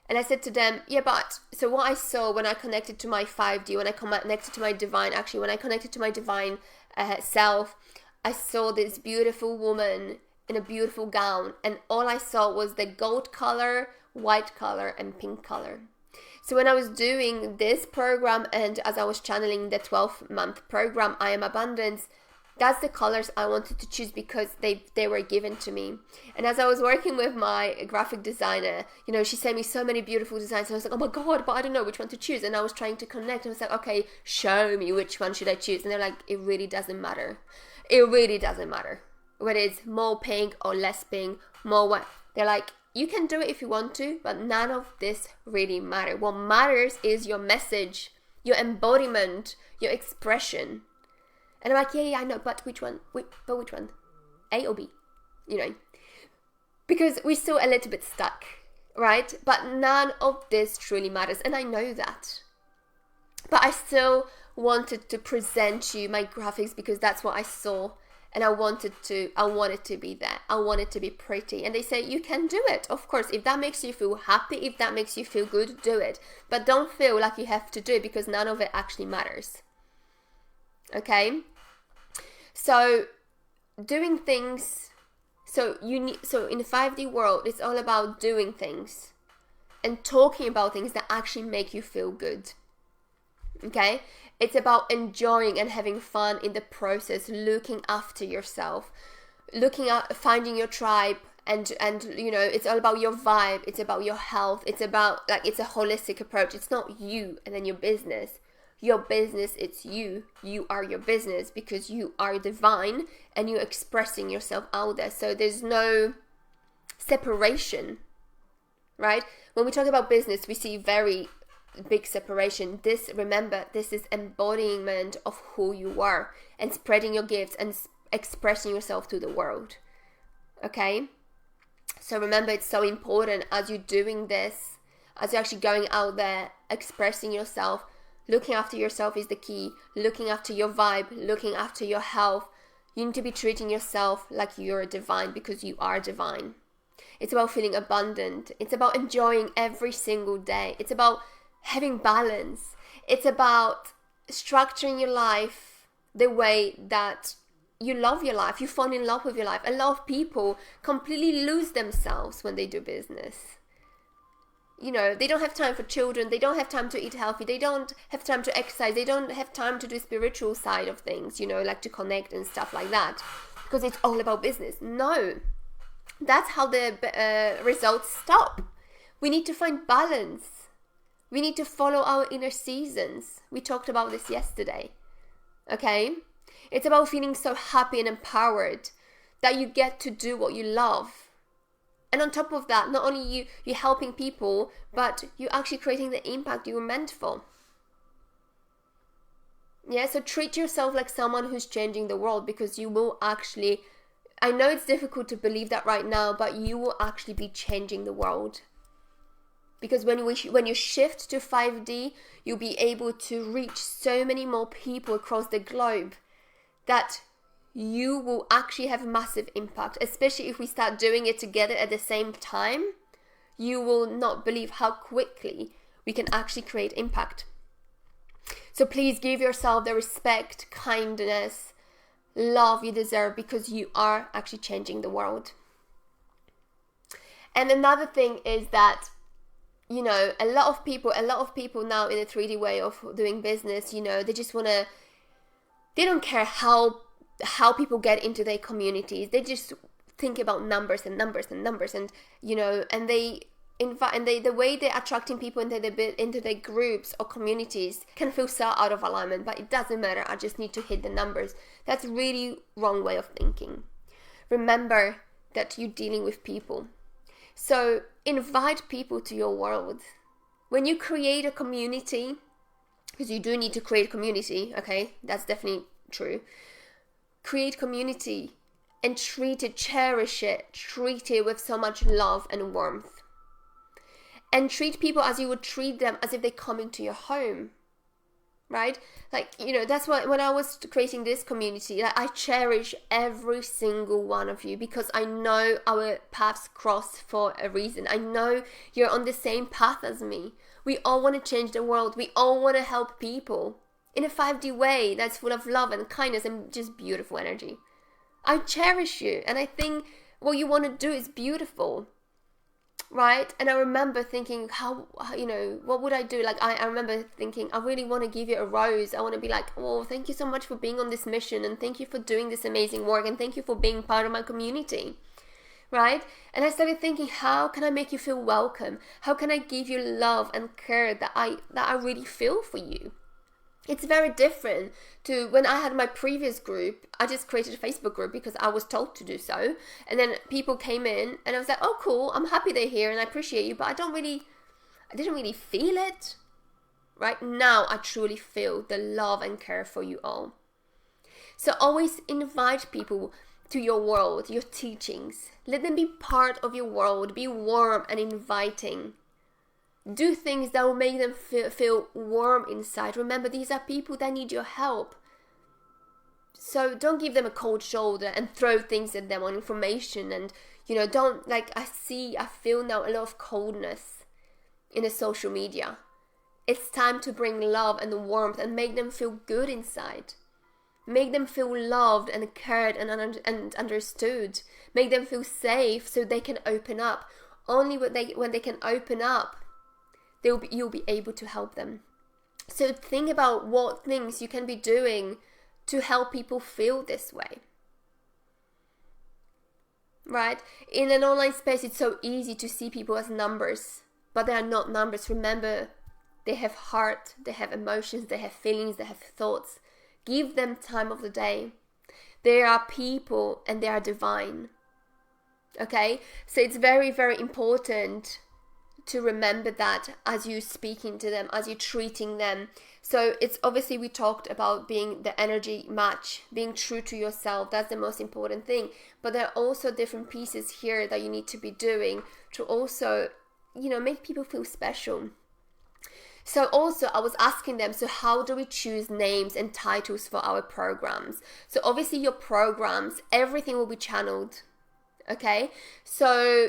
And I said to them, yeah, but so what I saw when I connected to my 5D, when I connected to my divine, when I connected to my divine self, I saw this beautiful woman in a beautiful gown, and all I saw was the gold color, white color, and pink color. So when I was doing this program and as I was channeling the 12-month program, I Am Abundance, that's the colors I wanted to choose because they were given to me. And as I was working with my graphic designer, she sent me so many beautiful designs. And I was like, oh my God, but I don't know which one to choose. And I was trying to connect. And I was like, okay, show me which one should I choose. And they're like, it really doesn't matter. It really doesn't matter whether it's more pink or less pink, more white. They're like, you can do it if you want to, but none of this really matters. What matters is your message, your embodiment, your expression. And I'm like, yeah, I know, but which one? But which one? A or B? Because we're still a little bit stuck, right? But none of this truly matters, and I know that. But I still wanted to present you my graphics because that's what I saw, and I want it to be there. I want it to be pretty. And they say, you can do it. Of course, if that makes you feel happy, if that makes you feel good, do it. But don't feel like you have to do it because none of it actually matters. Okay? So doing things, so in the 5D world, it's all about doing things and talking about things that actually make you feel good. Okay? It's about enjoying and having fun in the process, looking after yourself, finding your tribe, and it's all about your vibe, it's about your health, it's about, it's a holistic approach. It's not you and then your business. Your business, it's you. You are your business because you are divine and you're expressing yourself out there. So there's no separation, right? When we talk about business, we see very big separation. Remember, this is embodiment of who you are and spreading your gifts and expressing yourself to the world. Okay? So remember, it's so important as you're doing this, as you're actually going out there, expressing yourself. Looking after yourself is the key. Looking after your vibe, looking after your health. You need to be treating yourself like you're divine because you are divine. It's about feeling abundant. It's about enjoying every single day. It's about having balance. It's about structuring your life the way that you love your life. You fall in love with your life. A lot of people completely lose themselves when they do business. They don't have time for children. They don't have time to eat healthy. They don't have time to exercise. They don't have time to do spiritual side of things, like to connect and stuff like that. Because it's all about business. No. That's how the results stop. We need to find balance. We need to follow our inner seasons. We talked about this yesterday. Okay? It's about feeling so happy and empowered that you get to do what you love. And on top of that, not only you're helping people, but you're actually creating the impact you were meant for. Yeah, so treat yourself like someone who's changing the world because you will actually, I know it's difficult to believe that right now, but you will actually be changing the world. Because when you shift to 5D, you'll be able to reach so many more people across the globe that you will actually have a massive impact, especially if we start doing it together at the same time. You will not believe how quickly we can actually create impact. So please give yourself the respect, kindness, love you deserve because you are actually changing the world. And another thing is that, a lot of people now in the 3D way of doing business, they don't care how people get into their communities. They just think about numbers and numbers and numbers, and and they invite, and the way they're attracting people into their groups or communities can feel so out of alignment. But it doesn't matter. I just need to hit the numbers. That's a really wrong way of thinking. Remember that you're dealing with people. So invite people to your world. When you create a community, because you do need to create a community, okay? That's definitely true. Create community and treat it, cherish it, treat it with so much love and warmth. And treat people as you would treat them as if they're coming to your home, right? Like, that's why when I was creating this community, I cherish every single one of you, because I know our paths cross for a reason. I know you're on the same path as me. We all want to change the world. We all want to help people in a 5D way that's full of love and kindness and just beautiful energy. I cherish you, and I think what you want to do is beautiful, right? And I remember thinking, what would I do? Like, I remember thinking, I really want to give you a rose. I want to be like, oh, thank you so much for being on this mission, and thank you for doing this amazing work, and thank you for being part of my community, right? And I started thinking, how can I make you feel welcome? How can I give you love and care that I really feel for you? It's very different to when I had my previous group. I just created a Facebook group because I was told to do so. And then people came in and I was like, oh, cool. I'm happy they're here and I appreciate you. But I didn't really feel it. Right now, I truly feel the love and care for you all. So always invite people to your world, your teachings. Let them be part of your world. Be warm and inviting. Do things that will make them feel warm inside. Remember, these are people that need your help. So don't give them a cold shoulder and throw things at them on information. And, don't, I feel now a lot of coldness in the social media. It's time to bring love and warmth and make them feel good inside. Make them feel loved and cared and understood. Make them feel safe so they can open up. Only when they can open up, you'll be able to help them. So think about what things you can be doing to help people feel this way. Right? In an online space, it's so easy to see people as numbers, but they are not numbers. Remember, they have heart, they have emotions, they have feelings, they have thoughts. Give them time of the day. They are people and they are divine. Okay? So it's very, very important to remember that as you're speaking to them, as you're treating them. So it's obviously, we talked about being the energy match, being true to yourself. That's the most important thing. But there are also different pieces here that you need to be doing to also, make people feel special. So also I was asking them, so how do we choose names and titles for our programs? So obviously your programs, everything will be channeled. Okay? So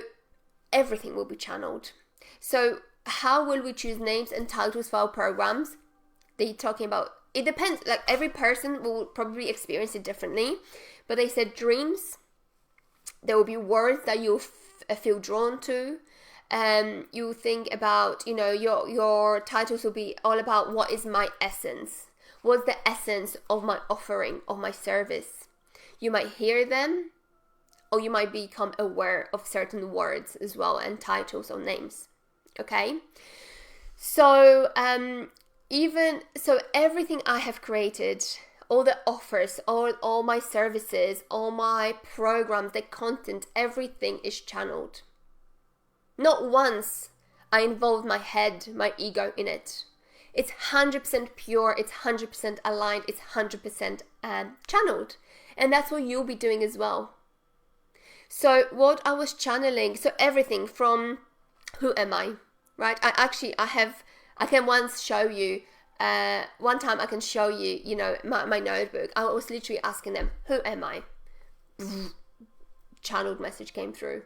everything will be channeled. So how will we choose names and titles for our programs? They're talking about, it depends, like every person will probably experience it differently, but they said dreams, there will be words that you'll feel drawn to. You think about, your titles will be all about what is my essence? What's the essence of my offering, of my service? You might hear them, or you might become aware of certain words as well, and titles or names. Okay, so everything I have created, all the offers, all my services, all my programs, the content, everything is channeled. Not once I involved my head, my ego in it. It's 100% pure, it's 100% aligned, it's 100% channeled. And that's what you'll be doing as well. So what I was channeling, so everything from who am I, right? I can once show you, one time I can show you, my notebook. I was literally asking them, who am I? Channeled message came through.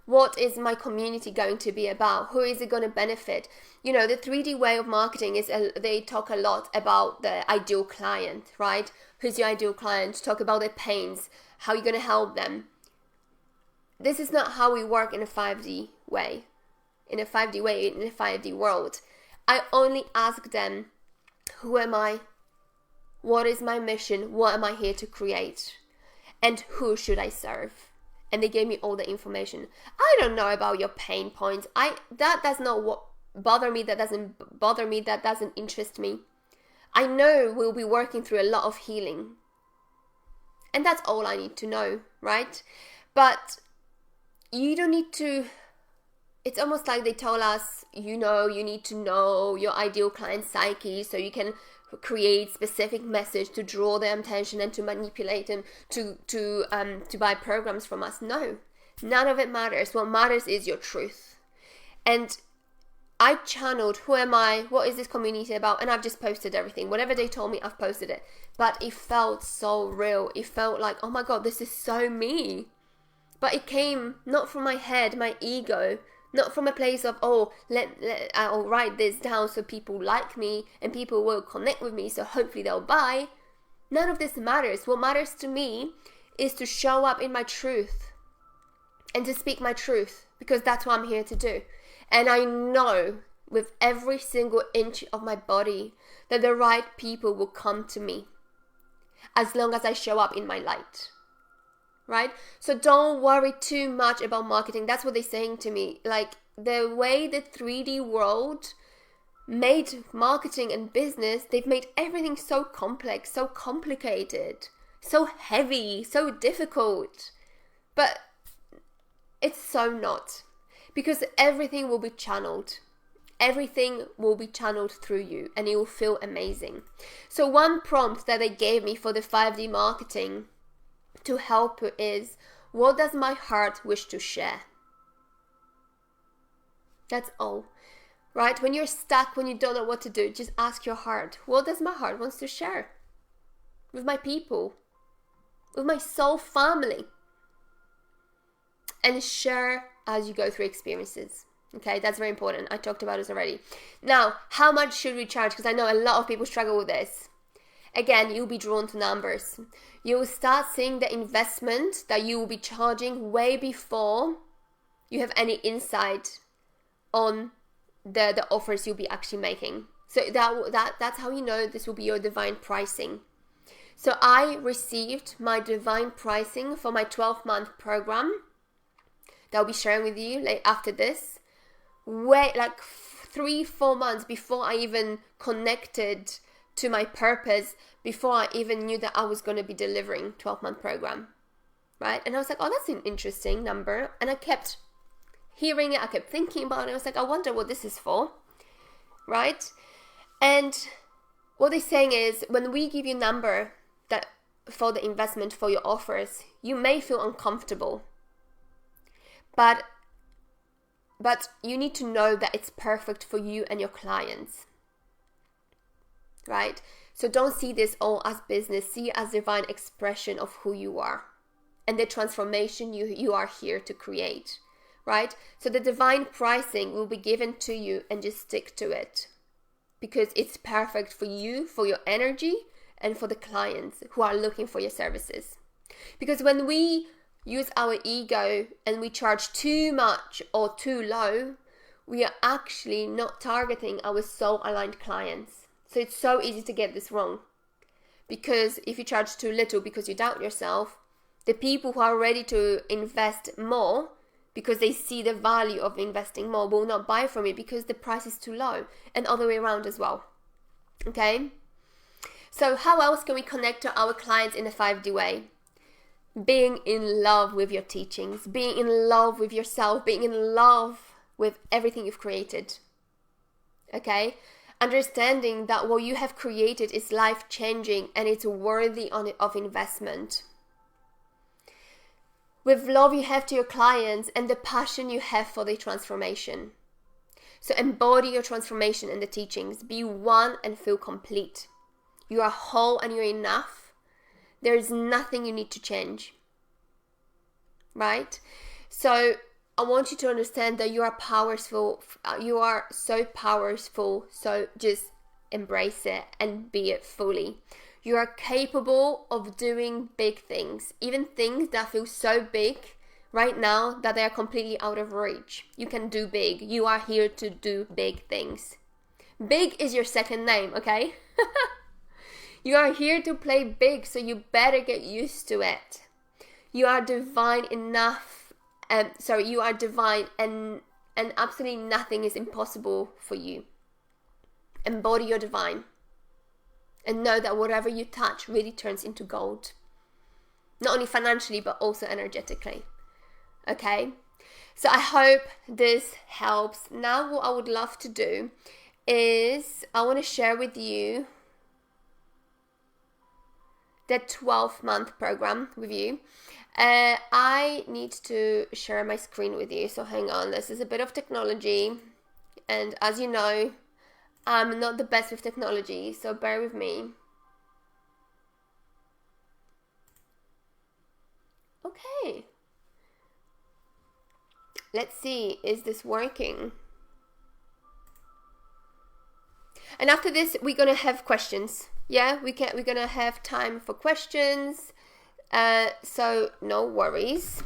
What is my community going to be about? Who is it going to benefit? The 3D way of marketing is, they talk a lot about the ideal client, right? Who's your ideal client? Talk about their pains, how you're going to help them. This is not how we work in a 5D way. In a 5D world. I only ask them, who am I? What is my mission? What am I here to create? And who should I serve? and they gave me all the information. I don't know about your pain points. That does not what bother me. That doesn't bother me. That doesn't interest me. I know we'll be working through a lot of healing. And that's all I need to know, right? But you don't need to, it's almost like they told us, you need to know your ideal client psyche so you can create specific message to draw their attention and to manipulate them to buy programs from us. No, none of it matters. What matters is your truth. And I channeled, who am I? What is this community about? And I've just posted everything. Whatever they told me, I've posted it. But it felt so real. It felt like, oh my God, this is so me. But it came not from my head, my ego, not from a place of, I'll write this down so people like me and people will connect with me, so hopefully they'll buy. None of this matters. What matters to me is to show up in my truth and to speak my truth, because that's what I'm here to do. And I know with every single inch of my body that the right people will come to me as long as I show up in my light, right? So don't worry too much about marketing. That's what they're saying to me. Like, the way the 3D world made marketing and business, they've made everything so complex, so complicated, so heavy, so difficult. But it's so not. Because everything will be channeled. Everything will be channeled through you and it will feel amazing. So one prompt that they gave me for the 5D marketing to help you is, what does my heart wish to share? That's all. Right? When you're stuck, when you don't know what to do, just ask your heart, what does my heart wants to share? With my people. With my soul family. And share as you go through experiences. Okay, that's very important. I talked about this already. Now, how much should we charge? Because I know a lot of people struggle with this. Again, you'll be drawn to numbers. You'll start seeing the investment that you will be charging way before you have any insight on the offers you'll be actually making. So that's how you know this will be your divine pricing. So I received my divine pricing for my 12-month program that I'll be sharing with you after this, like 3-4 months before I even connected to my purpose, before I even knew that I was going to be delivering 12-month program, right? And I was like, oh, that's an interesting number. And I kept hearing it, I kept thinking about it. I was like, I wonder what this is for, right? And what they're saying is, when we give you a number that for the investment for your offers, you may feel uncomfortable. But you need to know that it's perfect for you and your clients, right? So don't see this all as business. See it as divine expression of who you are and the transformation you are here to create, right? So the divine pricing will be given to you, and just stick to it because it's perfect for you, for your energy, and for the clients who are looking for your services. Because when we use our ego and we charge too much or too low, we are actually not targeting our soul aligned clients. So it's so easy to get this wrong, because if you charge too little because you doubt yourself, the people who are ready to invest more because they see the value of investing more will not buy from you because the price is too low, and other way around as well. Okay, so how else can we connect to our clients in a 5D way? Being in love with your teachings, being in love with yourself, being in love with everything you've created. Okay? Understanding that what you have created is life-changing and it's worthy of investment. With love you have to your clients and the passion you have for the transformation. So embody your transformation in the teachings. Be one and feel complete. You are whole and you're enough. There is nothing you need to change, right? So I want you to understand that you are powerful. You are so powerful. So just embrace it and be it fully. You are capable of doing big things, even things that feel so big right now that they are completely out of reach. You can do big. You are here to do big things. Big is your second name, okay? You are here to play big, so you better get used to it. You are divine enough. You are divine, and absolutely nothing is impossible for you. Embody your divine. And know that whatever you touch really turns into gold. Not only financially, but also energetically. Okay? So I hope this helps. Now what I would love to do is I want to share with you the 12-month program with you. I need to share my screen with you. So hang on. This is a bit of technology. And as you know, I'm not the best with technology, so bear with me. Okay. Let's see, is this working? And after this, we're gonna have questions. Yeah, we're gonna have time for questions. So no worries.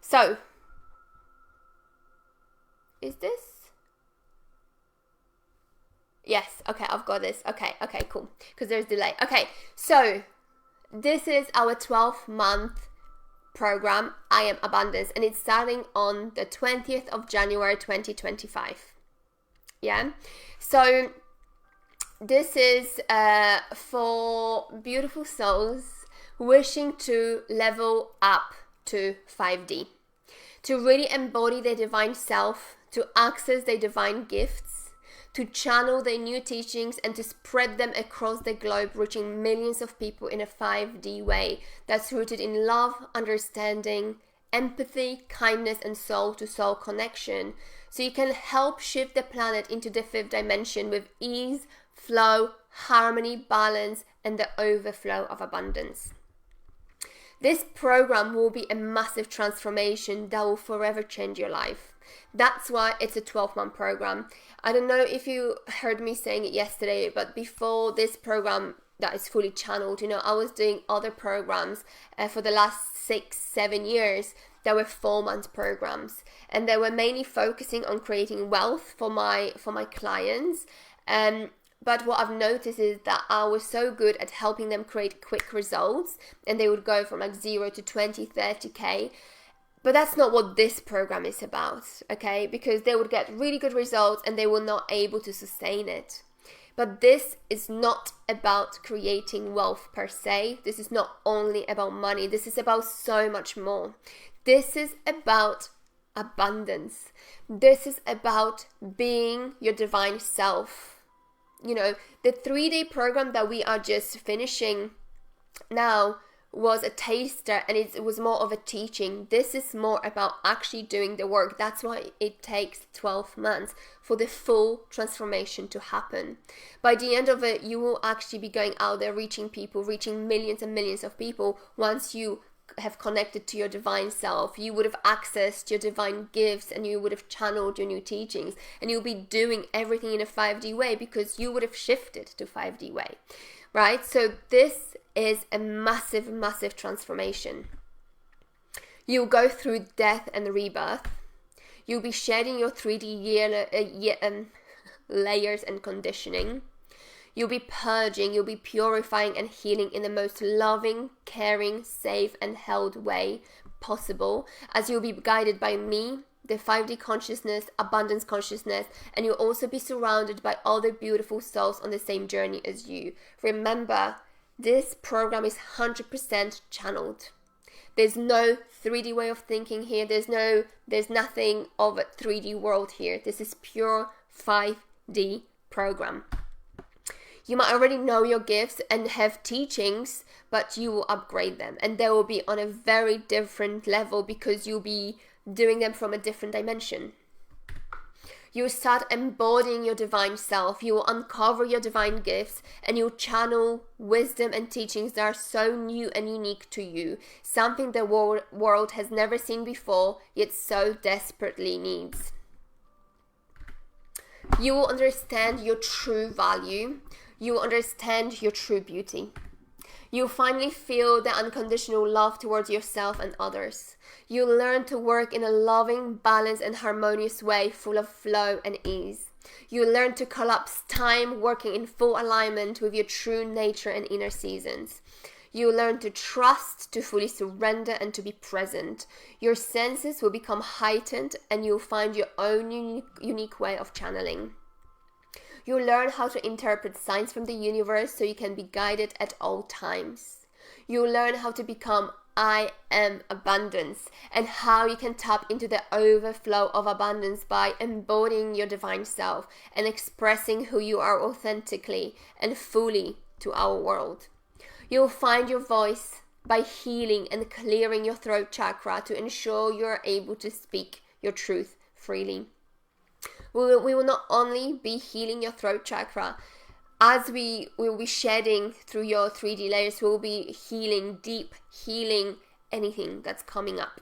So, is this? Yes, okay, I've got this. Okay, cool. Because there's delay. Okay, so this is our 12-month program, I Am Abundance, and it's starting on the 20th of January 2025. Yeah, so this is for beautiful souls wishing to level up to 5D, to really embody their divine self, to access their divine gifts, to channel their new teachings and to spread them across the globe, reaching millions of people in a 5D way that's rooted in love, understanding, empathy, kindness, and soul-to-soul connection. So you can help shift the planet into the 5th dimension with ease, flow, harmony, balance, and the overflow of abundance. This program will be a massive transformation that will forever change your life. That's why it's a 12-month program. I don't know if you heard me saying it yesterday, but before this program that is fully channeled, I was doing other programs for the last 6-7 years. There were 4-month programs, and they were mainly focusing on creating wealth for my clients. But what I've noticed is that I was so good at helping them create quick results, and they would go from like 0 to 20, 30K. But that's not what this program is about, okay? Because they would get really good results and they were not able to sustain it. But this is not about creating wealth per se. This is not only about money. This is about so much more. This is about abundance. This is about being your divine self. The 3-day program that we are just finishing now was a taster, and it was more of a teaching. This is more about actually doing the work. That's why it takes 12 months for the full transformation to happen. By the end of it, you will actually be going out there reaching people, reaching millions and millions of people. Once you have connected to your divine self, you would have accessed your divine gifts, and you would have channeled your new teachings, and you'll be doing everything in a 5D way because you would have shifted to 5D way, right? So this is a massive, massive transformation. You'll go through death and rebirth. You'll be shedding your 3D layers and conditioning. You'll be purging, you'll be purifying and healing in the most loving, caring, safe, and held way possible, as you'll be guided by me, the 5D consciousness, abundance consciousness, and you'll also be surrounded by other beautiful souls on the same journey as you. Remember, this program is 100% channeled. There's no 3D way of thinking here. There's nothing of a 3D world here. This is pure 5D program. You might already know your gifts and have teachings, but you will upgrade them, and they will be on a very different level because you'll be doing them from a different dimension. You start embodying your divine self. You will uncover your divine gifts, and you'll channel wisdom and teachings that are so new and unique to you. Something the world has never seen before, yet so desperately needs. You will understand your true value. You will understand your true beauty. You'll finally feel the unconditional love towards yourself and others. You'll learn to work in a loving, balanced, and harmonious way full of flow and ease. You'll learn to collapse time, working in full alignment with your true nature and inner seasons. You will learn to trust, to fully surrender, and to be present. Your senses will become heightened, and you'll find your own unique way of channeling. You'll learn how to interpret signs from the universe so you can be guided at all times. You'll learn how to become I am abundance, and how you can tap into the overflow of abundance by embodying your divine self and expressing who you are authentically and fully to our world. You'll find your voice by healing and clearing your throat chakra to ensure you are able to speak your truth freely. We will not only be healing your throat chakra, as we will be shedding through your 3D layers, we'll be healing anything that's coming up.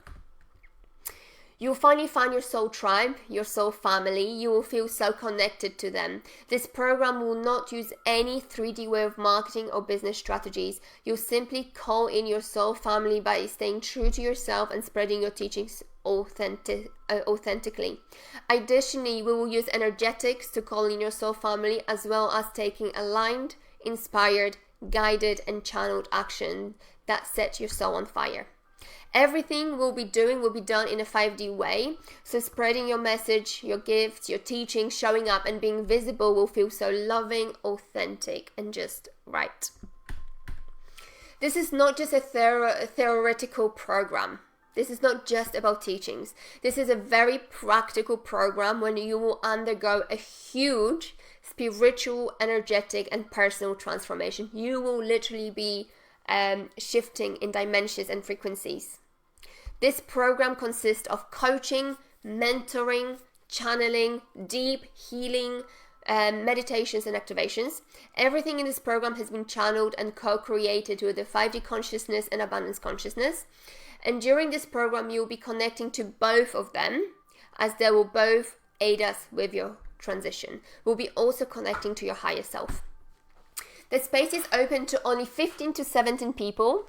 You'll finally find your soul tribe, your soul family. You will feel so connected to them. This program will not use any 3D way of marketing or business strategies. You'll simply call in your soul family by staying true to yourself and spreading your teachings authentically. Additionally, we will use energetics to call in your soul family, as well as taking aligned, inspired, guided, and channeled action that set your soul on fire. Everything we'll be doing will be done in a 5D way, so spreading your message, your gifts, your teaching, showing up and being visible will feel so loving, authentic, and just right. This is not just a theoretical program. This is not just about teachings. This is a very practical program when you will undergo a huge spiritual, energetic, and personal transformation. You will literally be shifting in dimensions and frequencies. This program consists of coaching, mentoring, channeling, deep healing, meditations and activations. Everything in this program has been channeled and co-created with the 5D consciousness and abundance consciousness. And during this program, you'll be connecting to both of them, as they will both aid us with your transition. We'll be also connecting to your higher self. The space is open to only 15 to 17 people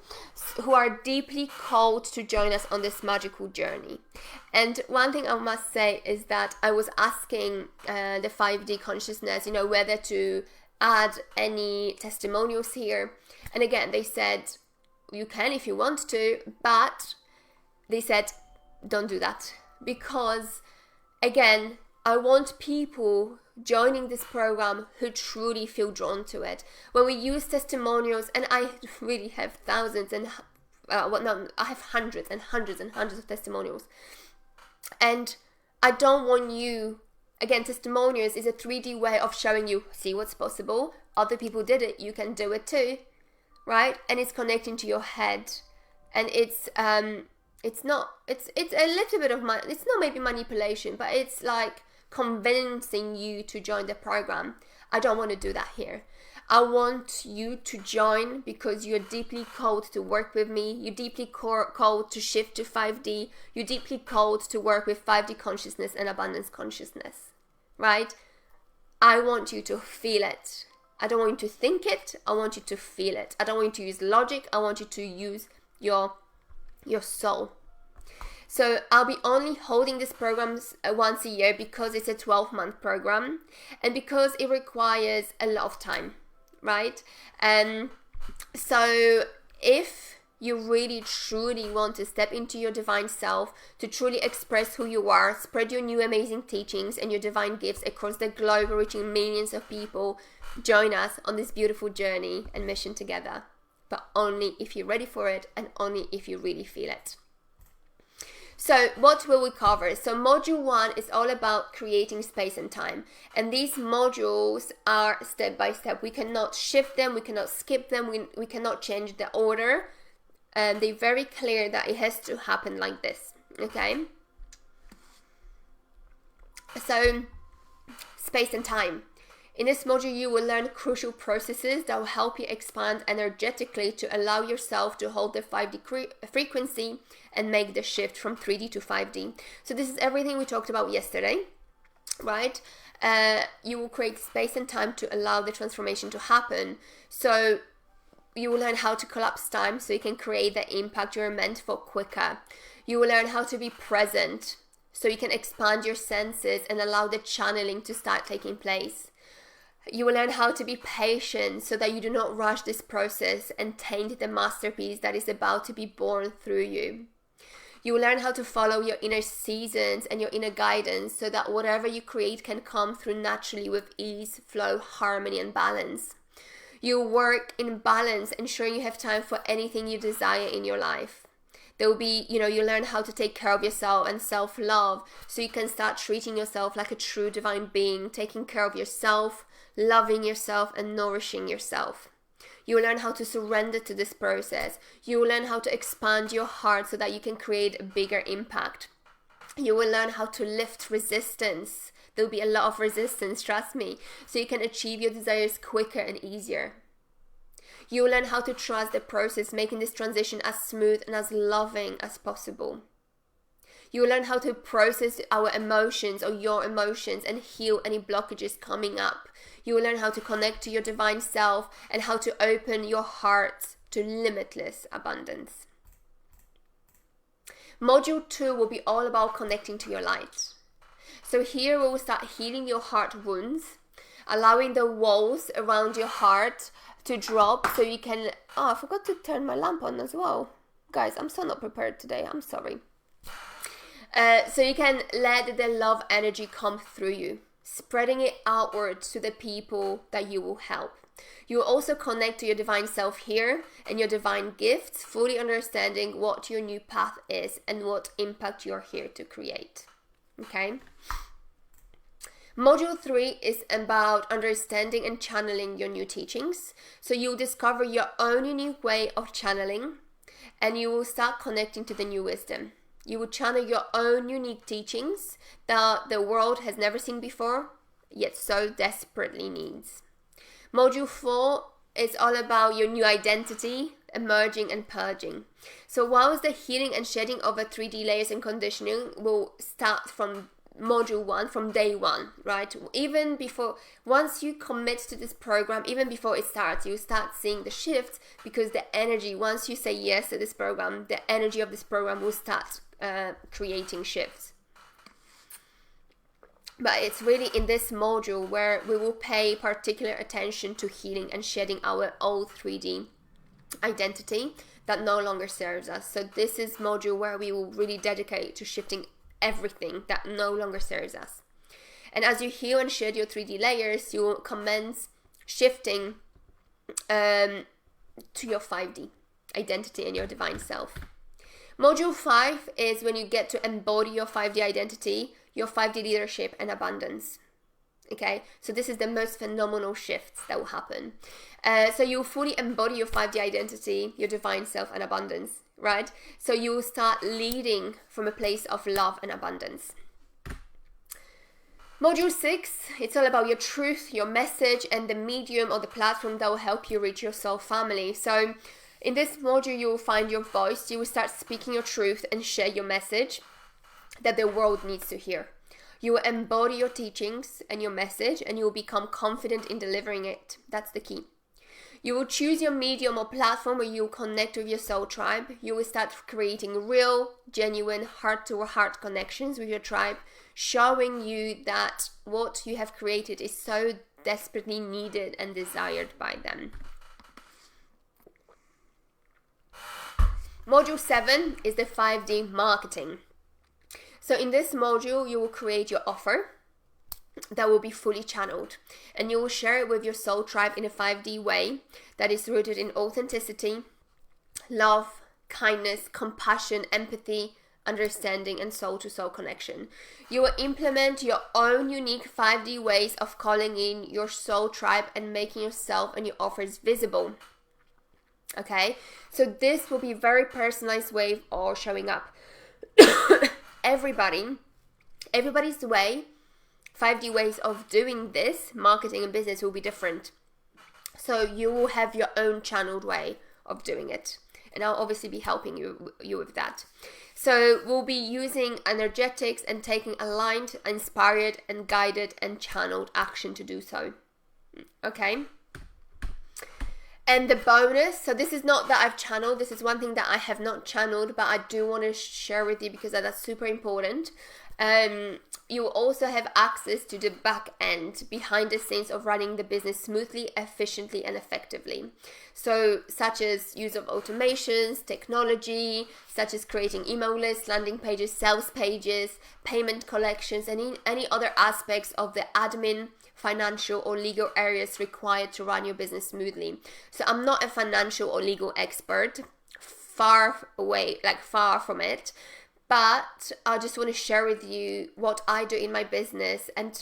who are deeply called to join us on this magical journey. And one thing I must say is that I was asking the 5D consciousness, whether to add any testimonials here. And again, they said, you can if you want to, but they said, don't do that. Because, again, I want people joining this program who truly feel drawn to it. When we use testimonials, and I really have thousands and I have hundreds and hundreds and hundreds of testimonials, and I don't want you, again, testimonials is a 3D way of showing you, see what's possible, other people did it, you can do it too, right? And it's connecting to your head, and it's a little bit of it's not maybe manipulation, but it's like convincing you to join the program. I don't want to do that here. I want you to join because you're deeply called to work with me. You're deeply called to shift to 5D. You're deeply called to work with 5D consciousness and abundance consciousness, right? I want you to feel it. I don't want you to think it. I want you to feel it. I don't want you to use logic. I want you to use your soul. So I'll be only holding these programs once a year because it's a 12-month program and because it requires a lot of time, right? So if you really truly want to step into your divine self, to truly express who you are, spread your new amazing teachings and your divine gifts across the globe, reaching millions of people, join us on this beautiful journey and mission together. But only if you're ready for it and only if you really feel it. So what will we cover? So module 1 is all about creating space and time. And these modules are step by step. We cannot shift them. We cannot skip them. We cannot change the order. And they're very clear that it has to happen like this. Okay? So space and time. In this module, you will learn crucial processes that will help you expand energetically to allow yourself to hold the 5D frequency and make the shift from 3D to 5D. So this is everything we talked about yesterday, right? You will create space and time to allow the transformation to happen. So you will learn how to collapse time so you can create the impact you're meant for quicker. You will learn how to be present so you can expand your senses and allow the channeling to start taking place. You will learn how to be patient so that you do not rush this process and taint the masterpiece that is about to be born through you. You will learn how to follow your inner seasons and your inner guidance so that whatever you create can come through naturally with ease, flow, harmony, and balance. You work in balance, ensuring you have time for anything you desire in your life. There will be, you learn how to take care of yourself and self-love so you can start treating yourself like a true divine being, taking care of yourself, loving yourself, and nourishing yourself. You will learn how to surrender to this process. You will learn how to expand your heart so that you can create a bigger impact. You will learn how to lift resistance. There will be a lot of resistance, trust me, so you can achieve your desires quicker and easier. You will learn how to trust the process, making this transition as smooth and as loving as possible. You will learn how to process our emotions or your emotions and heal any blockages coming up. You will learn how to connect to your divine self and how to open your heart to limitless abundance. Module 2 will be all about connecting to your light. So here we will start healing your heart wounds, allowing the walls around your heart to drop so you can... Oh, I forgot to turn my lamp on as well. Guys, I'm so not prepared today. I'm sorry. So you can let the love energy come through you, spreading it outwards to the people that you will help. You will also connect to your divine self here and your divine gifts, fully understanding what your new path is and what impact you're here to create. Okay? Module 3 is about understanding and channeling your new teachings. So you'll discover your own unique way of channeling and you will start connecting to the new wisdom. You will channel your own unique teachings that the world has never seen before, yet so desperately needs. Module 4 is all about your new identity, emerging and purging. So whilst the healing and shedding of the 3D layers and conditioning will start from module 1, from day 1, right? Even before, once you commit to this program, even before it starts, you start seeing the shift because the energy, once you say yes to this program, the energy of this program will start creating shifts. But it's really in this module where we will pay particular attention to healing and shedding our old 3D identity that no longer serves us. So this is module where we will really dedicate to shifting everything that no longer serves us. And as you heal and shed your 3D layers, you will commence shifting to your 5D identity and your divine self. Module 5 is when you get to embody your 5D identity, your 5D leadership and abundance. Okay, so this is the most phenomenal shifts that will happen. So you fully embody your 5D identity, your divine self and abundance, right? So you will start leading from a place of love and abundance. Module 6, it's all about your truth, your message and the medium or the platform that will help you reach your soul family. So in this module, you will find your voice. You will start speaking your truth and share your message that the world needs to hear. You will embody your teachings and your message and you will become confident in delivering it. That's the key. You will choose your medium or platform where you will connect with your soul tribe. You will start creating real, genuine, heart-to-heart connections with your tribe, showing you that what you have created is so desperately needed and desired by them. Module 7 is the 5D marketing. So in this module, you will create your offer that will be fully channeled and you will share it with your soul tribe in a 5D way that is rooted in authenticity, love, kindness, compassion, empathy, understanding, and soul-to-soul connection. You will implement your own unique 5D ways of calling in your soul tribe and making yourself and your offers visible. Okay, so this will be a very personalized way of showing up. Everybody's way, 5D ways of doing this, marketing and business will be different. So you will have your own channeled way of doing it. And I'll obviously be helping you with that. So we'll be using energetics and taking aligned, inspired and guided and channeled action to do so. Okay. And the bonus, so this is not that I've channeled, this is one thing that I have not channeled, but I do want to share with you because that's super important. You will also have access to the back end, behind the scenes of running the business smoothly, efficiently, and effectively. So, such as use of automations, technology, such as creating email lists, landing pages, sales pages, payment collections, and any other aspects of the admin, financial, or legal areas required to run your business smoothly. So, I'm not a financial or legal expert, far from it. But I just want to share with you what I do in my business and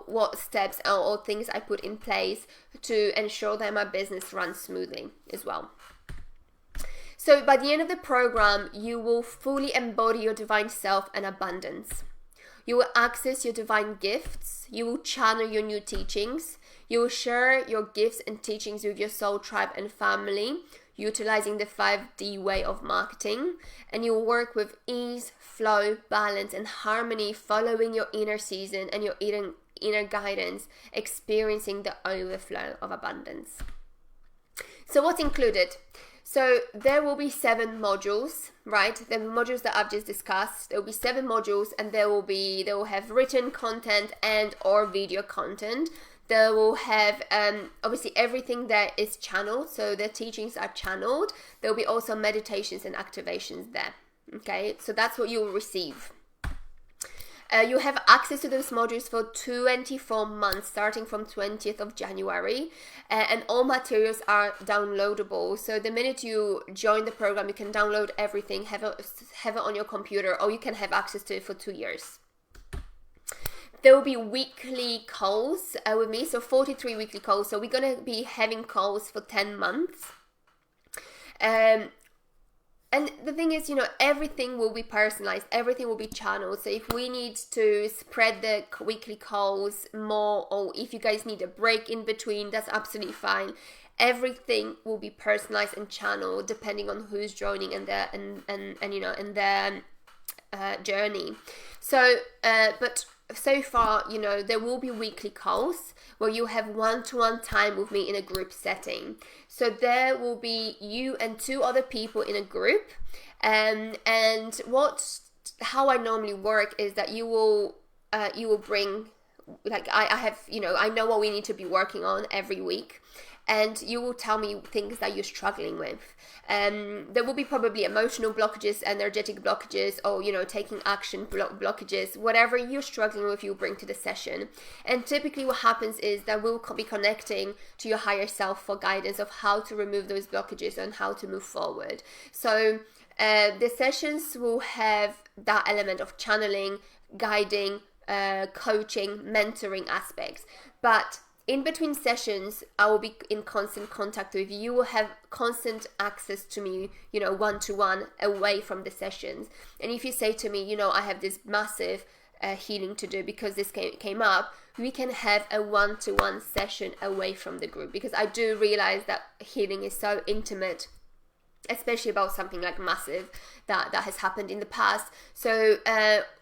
what steps or things I put in place to ensure that my business runs smoothly as well. So by the end of the program, you will fully embody your divine self and abundance. You will access your divine gifts. You will channel your new teachings. You will share your gifts and teachings with your soul tribe and family, utilizing the 5D way of marketing, and you'll work with ease, flow, balance, and harmony, following your inner season and your inner guidance, experiencing the overflow of abundance. So what's included? So there will be 7 modules, right? The modules that I've just discussed, there will be 7 modules, and they will have written content and or video content. They will have obviously everything that is channeled, so the teachings are channeled. There will be also meditations and activations there. Okay, so that's what you will receive. You have access to those modules for 24 months, starting from 20th of January, and all materials are downloadable. So the minute you join the program, you can download everything, have it on your computer, or you can have access to it for 2 years. There will be weekly calls with me, so 43 weekly calls. So we're going to be having calls for 10 months. And the thing is, everything will be personalized. Everything will be channeled. So if we need to spread the weekly calls more, or if you guys need a break in between, that's absolutely fine. Everything will be personalized and channeled depending on who's joining and their journey. So, but so far, there will be weekly calls where you have one-to-one time with me in a group setting. So there will be you and 2 other people in a group. And how I normally work is that you will bring, I know what we need to be working on every week. And you will tell me things that you're struggling with. There will be probably emotional blockages, energetic blockages, or, taking action blockages. Whatever you're struggling with, you'll bring to the session. And typically what happens is that we'll be connecting to your higher self for guidance of how to remove those blockages and how to move forward. So the sessions will have that element of channeling, guiding, coaching, mentoring aspects. But in between sessions, I will be in constant contact with you. You will have constant access to me, one-to-one away from the sessions. And if you say to me, I have this massive healing to do because this came up, we can have a one-to-one session away from the group, because I do realize that healing is so intimate, especially about something like massive that has happened in the past. So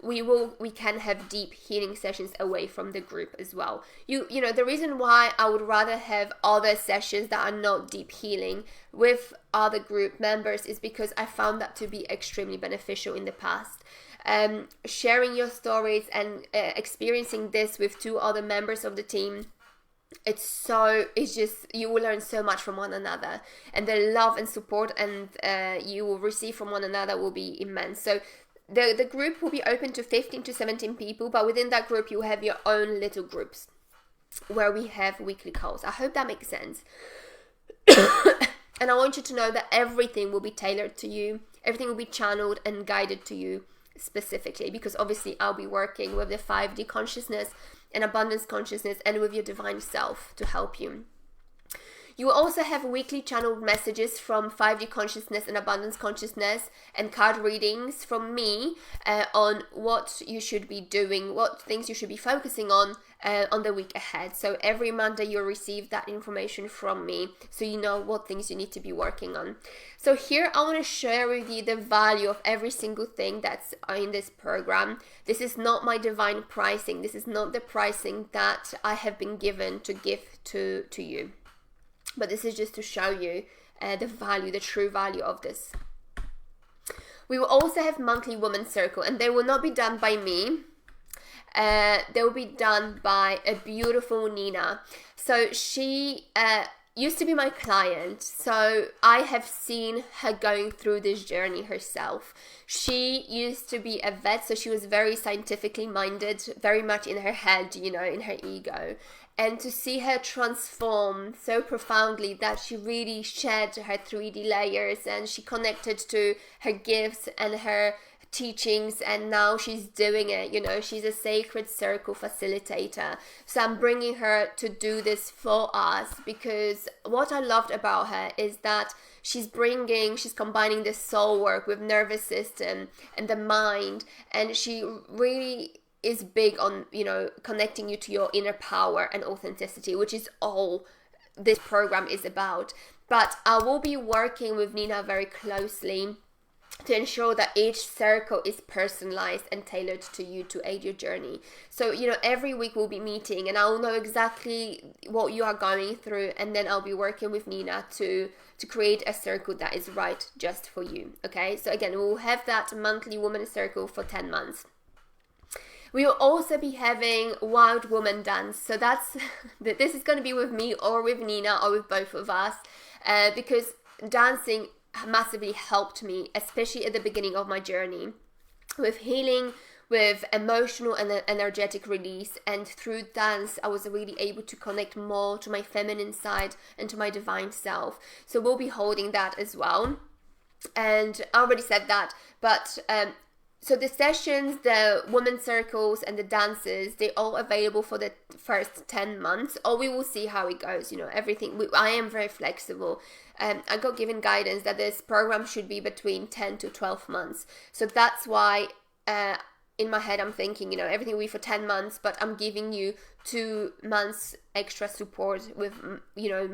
we can have deep healing sessions away from the group as well. The reason why I would rather have other sessions that are not deep healing with other group members is because I found that to be extremely beneficial in the past. Sharing your stories and experiencing this with 2 other members of the team, you will learn so much from one another, and the love and support and you will receive from one another will be immense. So the group will be open to 15 to 17 people, but within that group you have your own little groups where we have weekly calls. I hope that makes sense. And I want you to know that everything will be tailored to you, everything will be channeled and guided to you specifically, because obviously I'll be working with the 5D consciousness and abundance consciousness and with your divine self to help you. You will also have weekly channeled messages from 5D consciousness and abundance consciousness, and card readings from me on what you should be doing, what things you should be focusing on the week ahead. So every Monday you'll receive that information from me, so you know what things you need to be working on. So here I want to share with you the value of every single thing that's in this program. This is not my divine pricing. This is not the pricing that I have been given to give to you. but this is just to show you the true value of this. We will also have monthly women's circle, and they will not be done by me. They will be done by a beautiful Nina. So she used to be my client, so I have seen her going through this journey herself. She used to be a vet, so she was very scientifically minded, very much in her head, you know, in her ego. And to see her transform so profoundly that she really shed her 3D layers and she connected to her gifts and her teachings, and now she's doing it, you know, she's a sacred circle facilitator. So I'm bringing her to do this for us, because what I loved about her is that she's combining the soul work with nervous system and the mind, and she really is big on, you know, connecting you to your inner power and authenticity, which is all this program is about. But I will be working with Nina very closely to ensure that each circle is personalized and tailored to you to aid your journey. So, you know, every week we'll be meeting and I'll know exactly what you are going through, and then I'll be working with Nina to create a circle that is right just for you. Okay, so again, we'll have that monthly woman circle for 10 months. We will also be having Wild Woman Dance. So this is going to be with me or with Nina or with both of us, because dancing massively helped me, especially at the beginning of my journey, with healing, with emotional and energetic release. And through dance, I was really able to connect more to my feminine side and to my divine self. So we'll be holding that as well. And I already said that, but so the sessions, the women circles and the dances, they're all available for the first 10 months, or we will see how it goes. You know, I am very flexible. I got given guidance that this program should be between 10 to 12 months. So that's why in my head I'm thinking, you know, everything will be for 10 months, but I'm giving you 2 months extra support with, you know,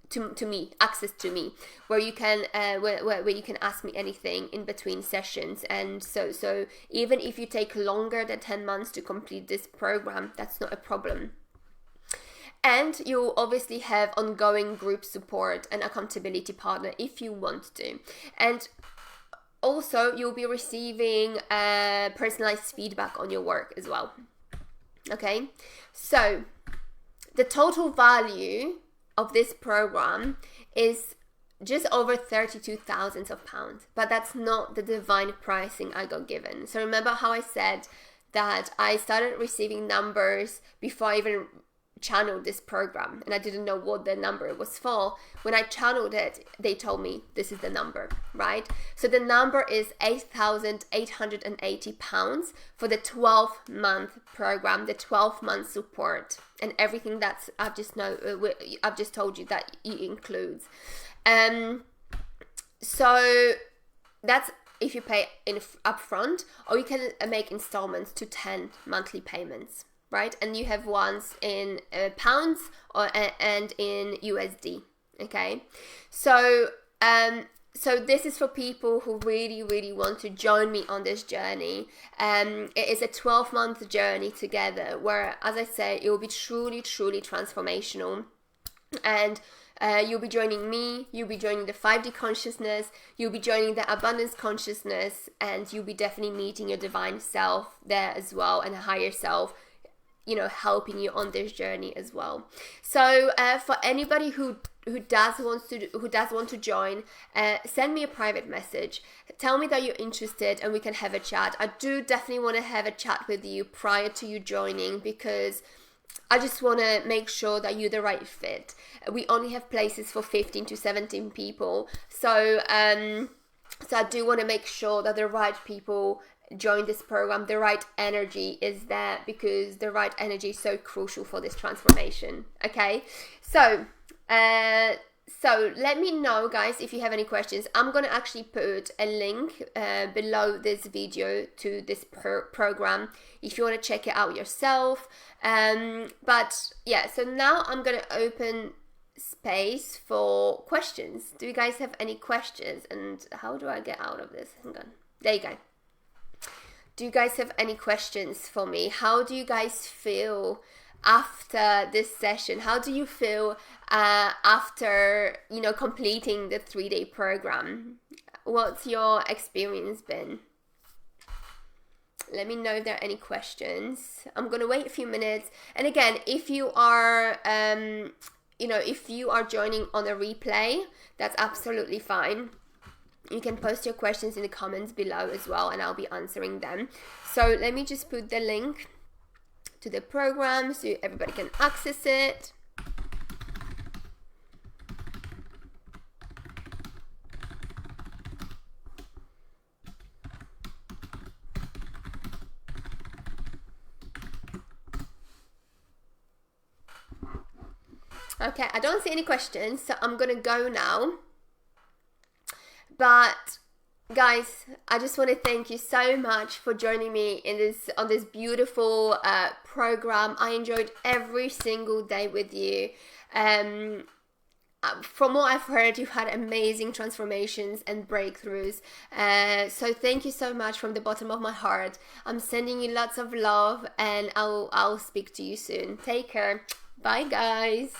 to me, access to me, where you can where you can ask me anything in between sessions. And so even if you take longer than 10 months to complete this program, that's not a problem. And you'll obviously have ongoing group support and accountability partner if you want to. And also you'll be receiving personalized feedback on your work as well. Okay, so the total value of this program is just over £32,000, but that's not the divine pricing I got given. So remember how I said that I started receiving numbers before I even channeled this program, and I didn't know what the number was for. When I channeled it, they told me this is the number, right? So the number is £8,880 for the 12-month program, the 12-month support, and everything that's I've just told you that it includes. So that's if you pay in upfront, or you can make installments to 10 monthly payments. Right, and you have ones in pounds and in USD. Okay, so this is for people who really want to join me on this journey. It is a 12-month journey together, where, as I say, it will be truly transformational. And you'll be joining me, you'll be joining the 5D consciousness, you'll be joining the abundance consciousness, and you'll be definitely meeting your divine self there as well, and a higher self, you know, helping you on this journey as well. So for anybody who does want to join, send me a private message. Tell me that you're interested and we can have a chat. I do definitely want to have a chat with you prior to you joining, because I just want to make sure that you're the right fit. We only have places for 15 to 17 people. So I do want to make sure that the right people join this program, the right energy is there, because the right energy is so crucial for this transformation. Okay, so let me know, guys, if you have any questions. I'm gonna actually put a link below this video to this program if you want to check it out yourself. But yeah, so now I'm gonna open space for questions. Do you guys have any questions? And how do I get out of this? Hang on, there you go. Do you guys have any questions for me? How do you guys feel after this session? How do you feel after, you know, completing the 3-day program? What's your experience been? Let me know if there are any questions. I'm gonna wait a few minutes. And again, if you are you know, if you are joining on a replay, that's absolutely fine. You can post your questions in the comments below as well, and I'll be answering them. So let me just put the link to the program so everybody can access it. Okay, I don't see any questions, so I'm gonna go now. But guys, I just want to thank you so much for joining me on this beautiful program. I enjoyed every single day with you. From what I've heard, you've had amazing transformations and breakthroughs. So thank you so much from the bottom of my heart. I'm sending you lots of love, and I'll speak to you soon. Take care. Bye, guys.